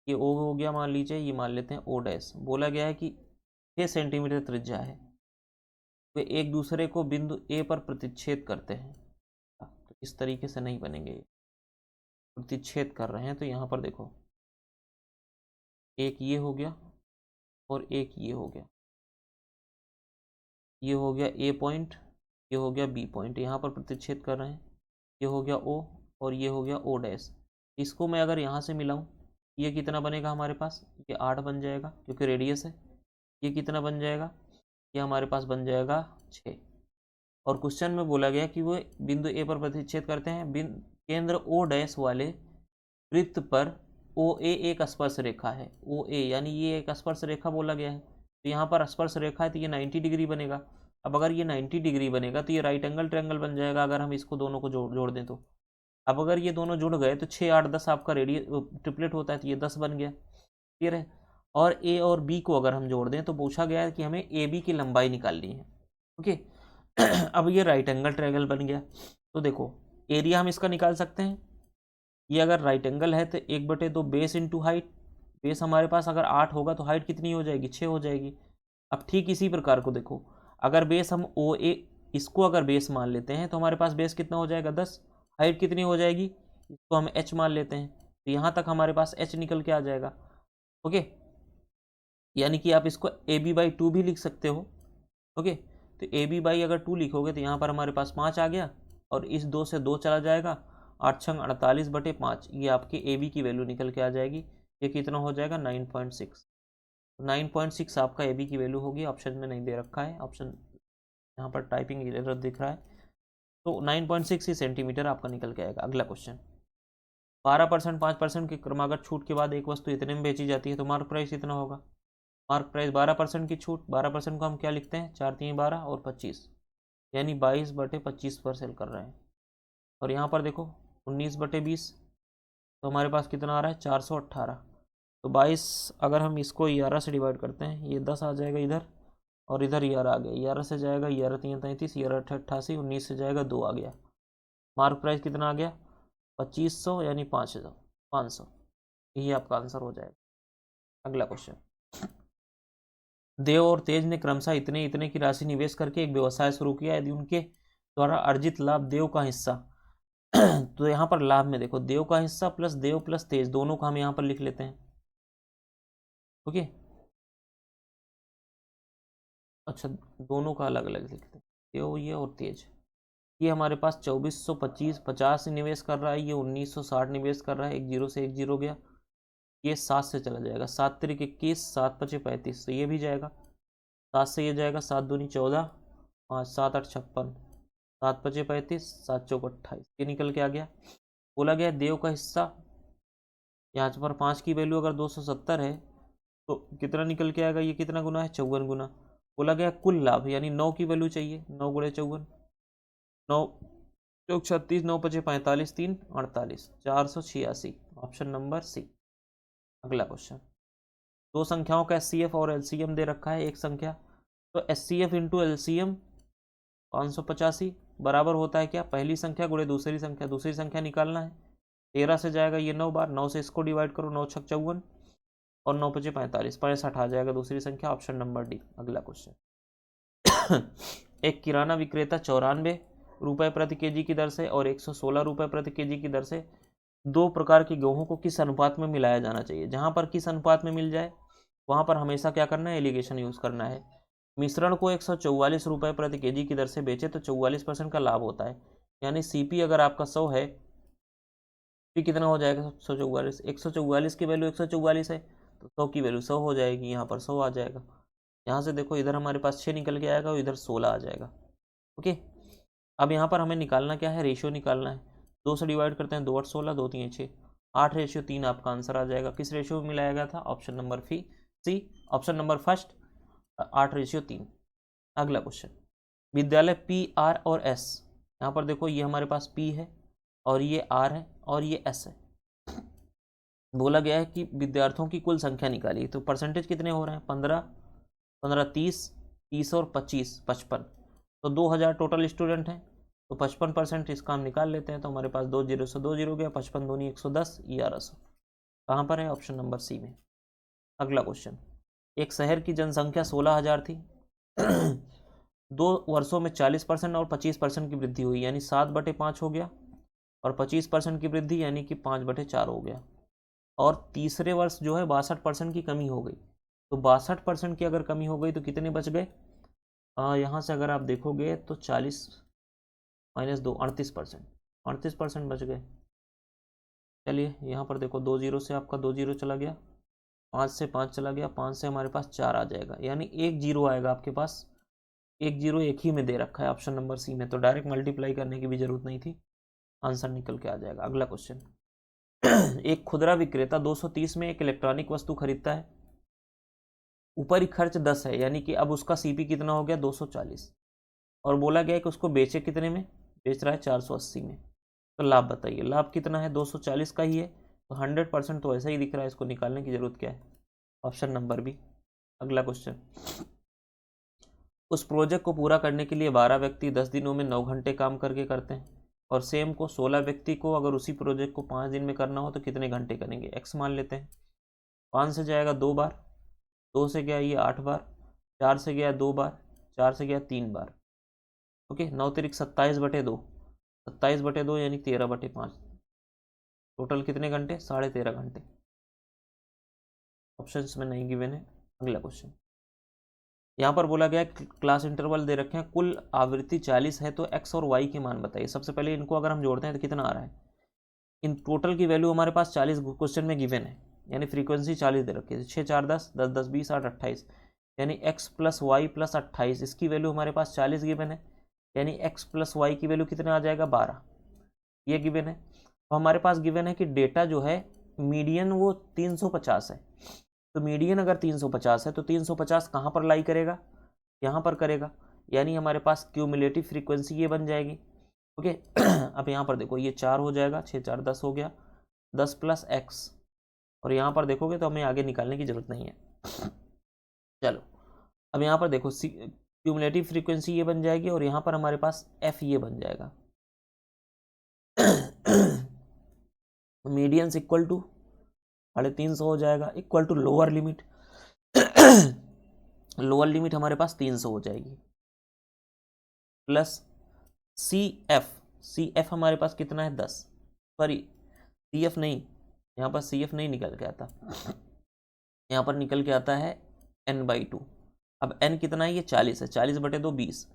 ये ओ हो गया मान लीजिए, ये मान लेते हैं ओ डैश। बोला गया है कि 6 सेंटीमीटर त्रिज्या है, वे एक दूसरे को बिंदु ए पर प्रतिच्छेद करते हैं। तो इस तरीके से नहीं बनेंगे, प्रतिच्छेद कर रहे हैं तो यहाँ पर देखो एक ये हो गया और एक ये हो गया, ये हो गया ए पॉइंट, ये हो गया बी पॉइंट, यहाँ पर प्रतिच्छेद कर रहे हैं। ये हो गया ओ और ये हो गया ओ डैश। इसको मैं अगर यहाँ से मिलाऊँ, ये कितना बनेगा हमारे पास, ये 8 बन जाएगा क्योंकि रेडियस है। ये कितना बन जाएगा, ये हमारे पास बन जाएगा 6। और क्वेश्चन में बोला गया कि वो बिंदु ए पर प्रतिच्छेद करते हैं, केंद्र ओ डैश वाले वृत्त पर ओ ए एक स्पर्श रेखा है, ओ ए यानी ये एक स्पर्श रेखा बोला गया है, तो यहाँ पर स्पर्श रेखा है तो ये 90 डिग्री बनेगा। अब अगर ये 90 डिग्री बनेगा तो ये राइट एंगल ट्रायंगल बन जाएगा अगर हम इसको दोनों को जोड़ दें तो। अब अगर ये दोनों जुड़ गए तो 6 8 10 आपका रेडियस ट्रिपलेट होता है, तो ये 10 बन गया, क्लियर है। और ए और बी को अगर हम जोड़ दें तो पूछा गया है कि हमें ए बी की लंबाई निकालनी है, ओके। अब ये राइट एंगल ट्रायंगल बन गया, तो देखो एरिया हम इसका निकाल सकते हैं। ये अगर राइट एंगल है तो 1/2 बेस इंटू हाइट, बेस हमारे पास अगर 8 होगा तो हाइट कितनी हो जाएगी, 6 हो जाएगी। अब ठीक इसी प्रकार को देखो, अगर बेस हम ओ ए इसको अगर बेस मान लेते हैं तो हमारे पास बेस कितना हो जाएगा 10, हाइट कितनी हो जाएगी, इसको हम h मान लेते हैं, तो यहाँ तक हमारे पास h निकल के आ जाएगा, ओके। यानी कि आप इसको AB/2 भी लिख सकते हो, ओके। तो AB/ अगर 2 लिखोगे तो यहाँ पर हमारे पास 5 आ गया, और इस 2 से 2 चला जाएगा, 8 छंग 48/5, ये आपके AB की वैल्यू निकल के आ जाएगी। ये कितना हो जाएगा 9.6, 9.6 आपका AB की वैल्यू होगी। ऑप्शन में नहीं दे रखा है, ऑप्शन यहाँ पर टाइपिंग एरर दिख रहा है, तो 9.6 ही सेंटीमीटर आपका निकल के आएगा। अगला क्वेश्चन, 12% 5% की क्रमागत छूट के बाद एक वस्तु इतने में बेची जाती है तो मार्क प्राइस कितना होगा। मार्क प्राइस 12% की छूट, 12% को हम क्या लिखते हैं, 4 3 12 और 25, यानी 22/25 पर सेल कर रहे हैं। और यहाँ पर देखो 19/20, तो हमारे पास कितना आ रहा है 418। तो 22 अगर हम इसको 11 से डिवाइड करते हैं, ये 10 आ जाएगा इधर, और इधर 11 आ गया, 11 से जाएगा 11 3 33, 11 8 88, 19 से जाएगा 2 आ गया। मार्क प्राइस कितना आ गया 2500, यानी 500, यही आपका आंसर हो जाएगा। अगला क्वेश्चन, देव और तेज ने क्रमशः इतने इतने की राशि निवेश करके एक व्यवसाय शुरू किया, यदि उनके द्वारा अर्जित लाभ देव का हिस्सा तो यहाँ पर लाभ में देखो देव का हिस्सा प्लस देव प्लस तेज दोनों का हम यहाँ पर लिख लेते हैं, ओके। अच्छा, दोनों का अलग अलग लिखते हैं, देव ये और तेज। ये हमारे पास 2450 निवेश कर रहा है, ये 1960 निवेश कर रहा है, एक जीरो से एक जीरो गया, ये 7 से चला जाएगा, 7 3 21, 7 5 35, तो ये भी जाएगा, 7 से ये जाएगा, 7 दूनी 14, 5 7 8 56, 7 5 35, 7 चौक 28, ये निकल के आ गया। बोला गया देव का हिस्सा, यहाँ पर 5 की वैल्यू अगर 270 है तो कितना निकल के आएगा, ये कितना गुना है 54 गुना। बोला गया कुल लाभ, यानी 9 की वैल्यू चाहिए, 9 गुणे 54, 9 चौक 36, 9 5 45, 3 48, 486, ऑप्शन नंबर सी। अगला क्वेश्चन, दो संख्याओं का HCF और LCM दे रखा है, एक संख्या, तो HCF इंटू LCM 585 बराबर होता है क्या, पहली संख्या गुणे दूसरी संख्या, दूसरी संख्या निकालना है, 13 से जाएगा ये 9 बार, 9 से इसको डिवाइड करो, 9 छक 54, और 9 5 45, 65 आ जाएगा दूसरी संख्या, ऑप्शन नंबर डी। अगला क्वेश्चन, एक किराना विक्रेता 94 रुपए प्रति केजी की दर से और 116 रुपए प्रति केजी की दर से दो प्रकार के गेहूं को किस अनुपात में मिलाया जाना चाहिए। जहां पर किस अनुपात में मिल जाए वहां पर हमेशा क्या करना है, एलिगेशन यूज करना है। मिश्रण को 144 रुपए प्रति केजी की दर से बेचे तो 44% का लाभ होता है, यानी सीपी अगर आपका 100 है, पी कितना हो जाएगा 144, 144 की वैल्यू 144 है तो 100 की वैल्यू 100 हो जाएगी, यहाँ पर 100 आ जाएगा। यहाँ से देखो इधर हमारे पास 6 निकल के आएगा और इधर 16 आ जाएगा, ओके। अब यहाँ पर हमें निकालना क्या है, रेशियो निकालना है। 2 से डिवाइड करते हैं, 2 8 16, 2 3 6, 8:3 आपका आंसर आ जाएगा। किस रेशियो में मिलाया गया था, option number C, option number first, 8:3। अगला क्वेश्चन, विद्यालय PR और S, यहाँ पर देखो ये हमारे पास P है और ये R है और ये S है। बोला गया है कि विद्यार्थियों की कुल संख्या निकाली, तो परसेंटेज कितने हो रहे हैं, 15 15 30 और 25 55, तो 2000 टोटल स्टूडेंट हैं, तो 55% इसका हम निकाल लेते हैं, तो हमारे पास 2 0 से 2 0 गया, 55 दूनी 110, 1100 कहाँ पर है, ऑप्शन नंबर सी में। अगला क्वेश्चन, एक शहर की जनसंख्या 16,000 थी 2 वर्षों में 40% और 25% की वृद्धि हुई, यानी 7/5 हो गया, और 25% की वृद्धि यानी कि 5/4 हो गया, और तीसरे वर्ष जो है 62% की कमी हो गई। तो 62% की अगर कमी हो गई तो कितने बच गए, यहाँ से अगर आप देखोगे तो 40 - 2 38%, 38% बच गए। चलिए यहाँ पर देखो 2 0 से आपका 2 0 चला गया, 5 से 5 चला गया, 5 से हमारे पास 4 आ जाएगा, यानी 1 0 आएगा आपके पास, 1 0 एक ही में दे रखा है ऑप्शन नंबर सी में, तो डायरेक्ट मल्टीप्लाई करने की भी जरूरत नहीं थी, आंसर निकल के आ जाएगा। अगला क्वेश्चन, एक खुदरा विक्रेता 230 में एक इलेक्ट्रॉनिक वस्तु खरीदता है, ऊपरी खर्च 10 है, यानी कि अब उसका सीपी कितना हो गया 240, और बोला गया है कि उसको बेचे कितने में, बेच रहा है 480 में। तो लाभ बताइए, लाभ कितना है 240 का ही है, तो 100% तो ऐसा ही दिख रहा है, इसको निकालने की जरूरत क्या है, ऑप्शन नंबर बी। अगला क्वेश्चन, उस प्रोजेक्ट को पूरा करने के लिए 12 व्यक्ति 10 दिनों में 9 घंटे काम करके करते हैं, और सेम को 16 व्यक्ति को अगर उसी प्रोजेक्ट को 5 दिन में करना हो तो कितने घंटे करेंगे, एक्स मान लेते हैं। 5 से जाएगा 2 बार, 2 से गया ये 8 बार, 4 से गया 2 बार, 4 से गया 3 बार। ओके, 9 तिरिक 27/2, 27/2 यानी 13/5, टोटल कितने घंटे, 13.5 घंटे। ऑप्शंस में नहीं गिवन है। अगला क्वेश्चन, यहाँ पर बोला गया क्लास इंटरवल दे रखे हैं, कुल आवृत्ति 40 है, तो एक्स और वाई के मान बताइए। सबसे पहले इनको अगर हम जोड़ते हैं तो कितना आ रहा है, इन टोटल की वैल्यू हमारे पास 40 क्वेश्चन में गिवन है, यानी फ्रीक्वेंसी 40 दे रखी है, 6 4 10 10 10 20 8 28, यानी x प्लस वाई प्लस 28, इसकी वैल्यू हमारे पास 40 गिवन है, यानी x प्लस वाई की वैल्यू कितना आ जाएगा 12, ये गिवन है। तो हमारे पास गिवन है कि डेटा जो है मीडियन वो 350 है, तो मीडियन अगर 350 है तो 350 कहाँ पर लाई करेगा, यहाँ पर करेगा, यानी हमारे पास क्यूमुलेटिव फ्रीक्वेंसी ये बन जाएगी। ओके अब यहाँ पर देखो ये 4 हो जाएगा, 6 4 10 हो गया, 10 प्लस एक्स, और यहाँ पर देखोगे तो हमें आगे निकालने की जरूरत नहीं है। चलो अब यहाँ पर देखो क्यूमुलेटिव फ्रीक्वेंसी ये बन जाएगी, और यहाँ पर हमारे पास एफ ये बन जाएगा। मीडियंस इक्वल टू 350 हो जाएगा, equal to lower limit, lower limit हमारे पास 300 हो जाएगी, प्लस सी एफ हमारे पास कितना है 10, सॉरी सी एफ नहीं, यहाँ पर सी एफ नहीं निकल के आता, यहाँ पर निकल के आता है n/2। अब n कितना है, ये 40 है, 40/2 20,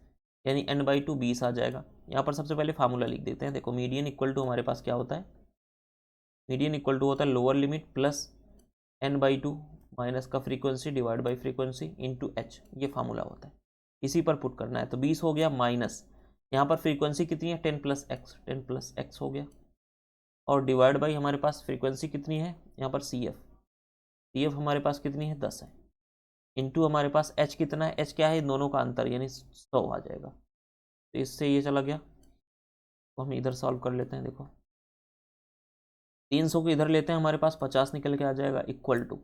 यानी n/2 20 आ जाएगा। यहाँ पर सबसे पहले फार्मूला लिख देते हैं, देखो मीडियन इक्वल टू हमारे पास क्या होता है, मीडियन इक्वल टू होता है lower limit plus n/2 minus का frequency divide by frequency into H, ये फार्मूला होता है, इसी पर पुट करना है। तो 20 हो गया माइनस, यहाँ पर फ्रीक्वेंसी कितनी है 10 प्लस एक्स हो गया, और डिवाइड बाई हमारे पास फ्रीक्वेंसी कितनी है यहाँ पर सी एफ हमारे पास कितनी है 10 है, इंटू हमारे पास एच कितना है, एच क्या है, इन दोनों का अंतर यानी 100 आ जाएगा। तो इससे ये चला गया, तो हम इधर सॉल्व कर लेते हैं। देखो 300 को इधर लेते हैं, हमारे पास 50 निकल के आ जाएगा, इक्वल टू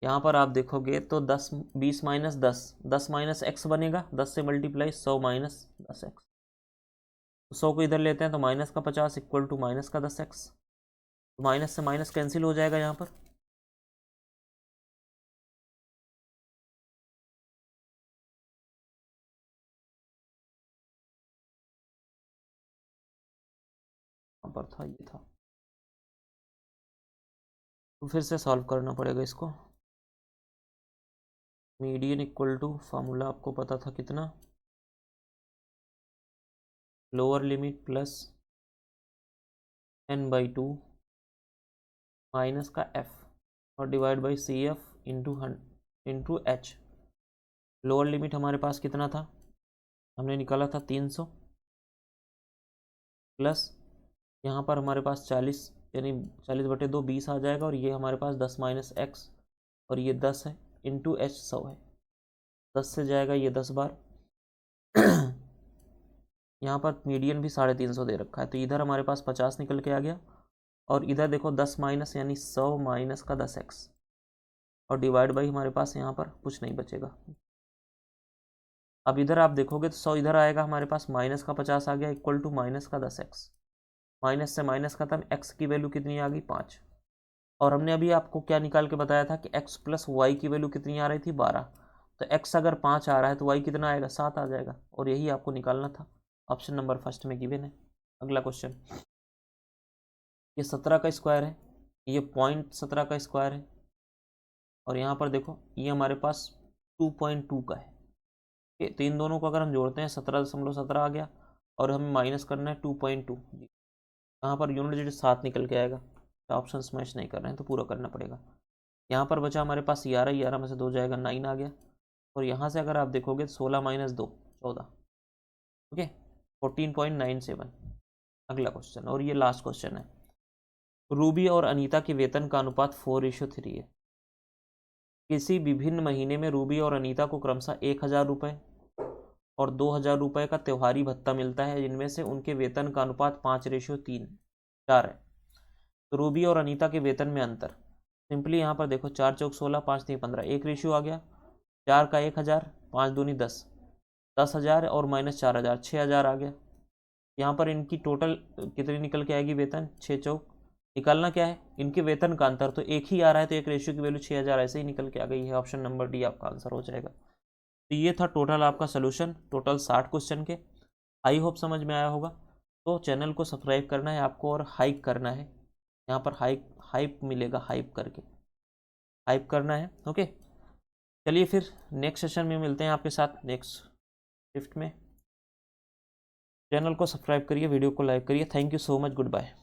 यहाँ पर आप देखोगे तो 10 20 माइनस 10 10 माइनस एक्स बनेगा, 10 से मल्टीप्लाई 100 माइनस 10 एक्स, 100 को इधर लेते हैं तो माइनस का 50 इक्वल टू माइनस का 10 एक्स, तो माइनस से माइनस कैंसिल हो जाएगा यहाँ पर, यहाँ पर था ये था, तो फिर से सॉल्व करना पड़ेगा इसको। मीडियन इक्वल टू फार्मूला आपको पता था कितना, lower limit plus n/2 minus का f और divide by C F into H. Lower limit हमारे पास कितना था, हमने निकाला था 300, प्लस यहाँ पर हमारे पास 40, यानी 40/2 20 आ जाएगा, और ये हमारे पास 10 माइनस एक्स, और ये 10 है, इंटू एच 100 है, 10 से जाएगा ये 10 बार। यहाँ पर मीडियन भी 350 दे रखा है, तो इधर हमारे पास 50 निकल के आ गया, और इधर देखो 10 माइनस यानी 100 माइनस का 10 एक्स, और डिवाइड बाई हमारे पास यहाँ पर कुछ नहीं बचेगा। अब इधर आप देखोगे तो 100 इधर आएगा, हमारे पास माइनस का 50 आ गया, इक्वल टू माइनस का 10 एक्स, माइनस से माइनस खत्म, एक्स की वैल्यू कितनी आ गई 5, और हमने अभी आपको क्या निकाल के बताया था कि x प्लस वाई की वैल्यू कितनी आ रही थी 12, तो x अगर 5 आ रहा है तो y कितना आएगा 7 आ जाएगा, और यही आपको निकालना था, ऑप्शन नंबर फर्स्ट में गिवन है। अगला क्वेश्चन, ये 17 का स्क्वायर है, ये 0.17 का स्क्वायर है, और यहाँ पर देखो ये हमारे पास 2.2 का है, तो इन दोनों को अगर हम जोड़ते हैं 17.17 आ गया, और हमें माइनस करना है 2.2, यहाँ पर यूनिट डिजिट 7 निकल के आएगा, ऑप्शन मैच नहीं कर रहे हैं तो पूरा करना पड़ेगा। यहाँ पर बचा हमारे पास 11 में से 2 जाएगा 9 आ गया, और यहाँ से अगर आप देखोगे 16 माइनस 2 14, ओके 14.97। अगला क्वेश्चन, और ये लास्ट क्वेश्चन है, रूबी और अनीता के वेतन का अनुपात 4:3 है। किसी विभिन्न महीने में रूबी और अनीता को क्रमशः 1,000 रुपये और 2,000 रुपये का त्योहारी भत्ता मिलता है, जिनमें से उनके वेतन का अनुपात 5:4 है। तो रूबी और अनीता के वेतन में अंतर सिंपली यहाँ पर देखो, 4 चौक 16, 5 3 15, एक रेशियो आ गया। 4 का 1,000, 5 दूनी 10, 10,000 और माइनस 4,000, 6,000 आ गया। यहाँ पर इनकी टोटल कितनी निकल के आएगी वेतन, 6 चौक। निकालना क्या है, इनके वेतन का अंतर, तो एक ही आ रहा है तो एक रेशियो की वैल्यू 6,000 ऐसे ही निकल के आ गई है। ऑप्शन नंबर डी आपका आंसर हो जाएगा। तो ये था टोटल आपका सोल्यूशन, टोटल 60 क्वेश्चन के। आई होप समझ में आया होगा। तो चैनल को सब्सक्राइब करना है आपको और हाइक करना है, यहाँ पर हाइप मिलेगा, हाइप करके हाइप करना है। ओके, चलिए फिर नेक्स्ट सेशन में मिलते हैं आपके साथ, नेक्स्ट शिफ्ट में। चैनल को सब्सक्राइब करिए, वीडियो को लाइक करिए। Thank you so much, good bye.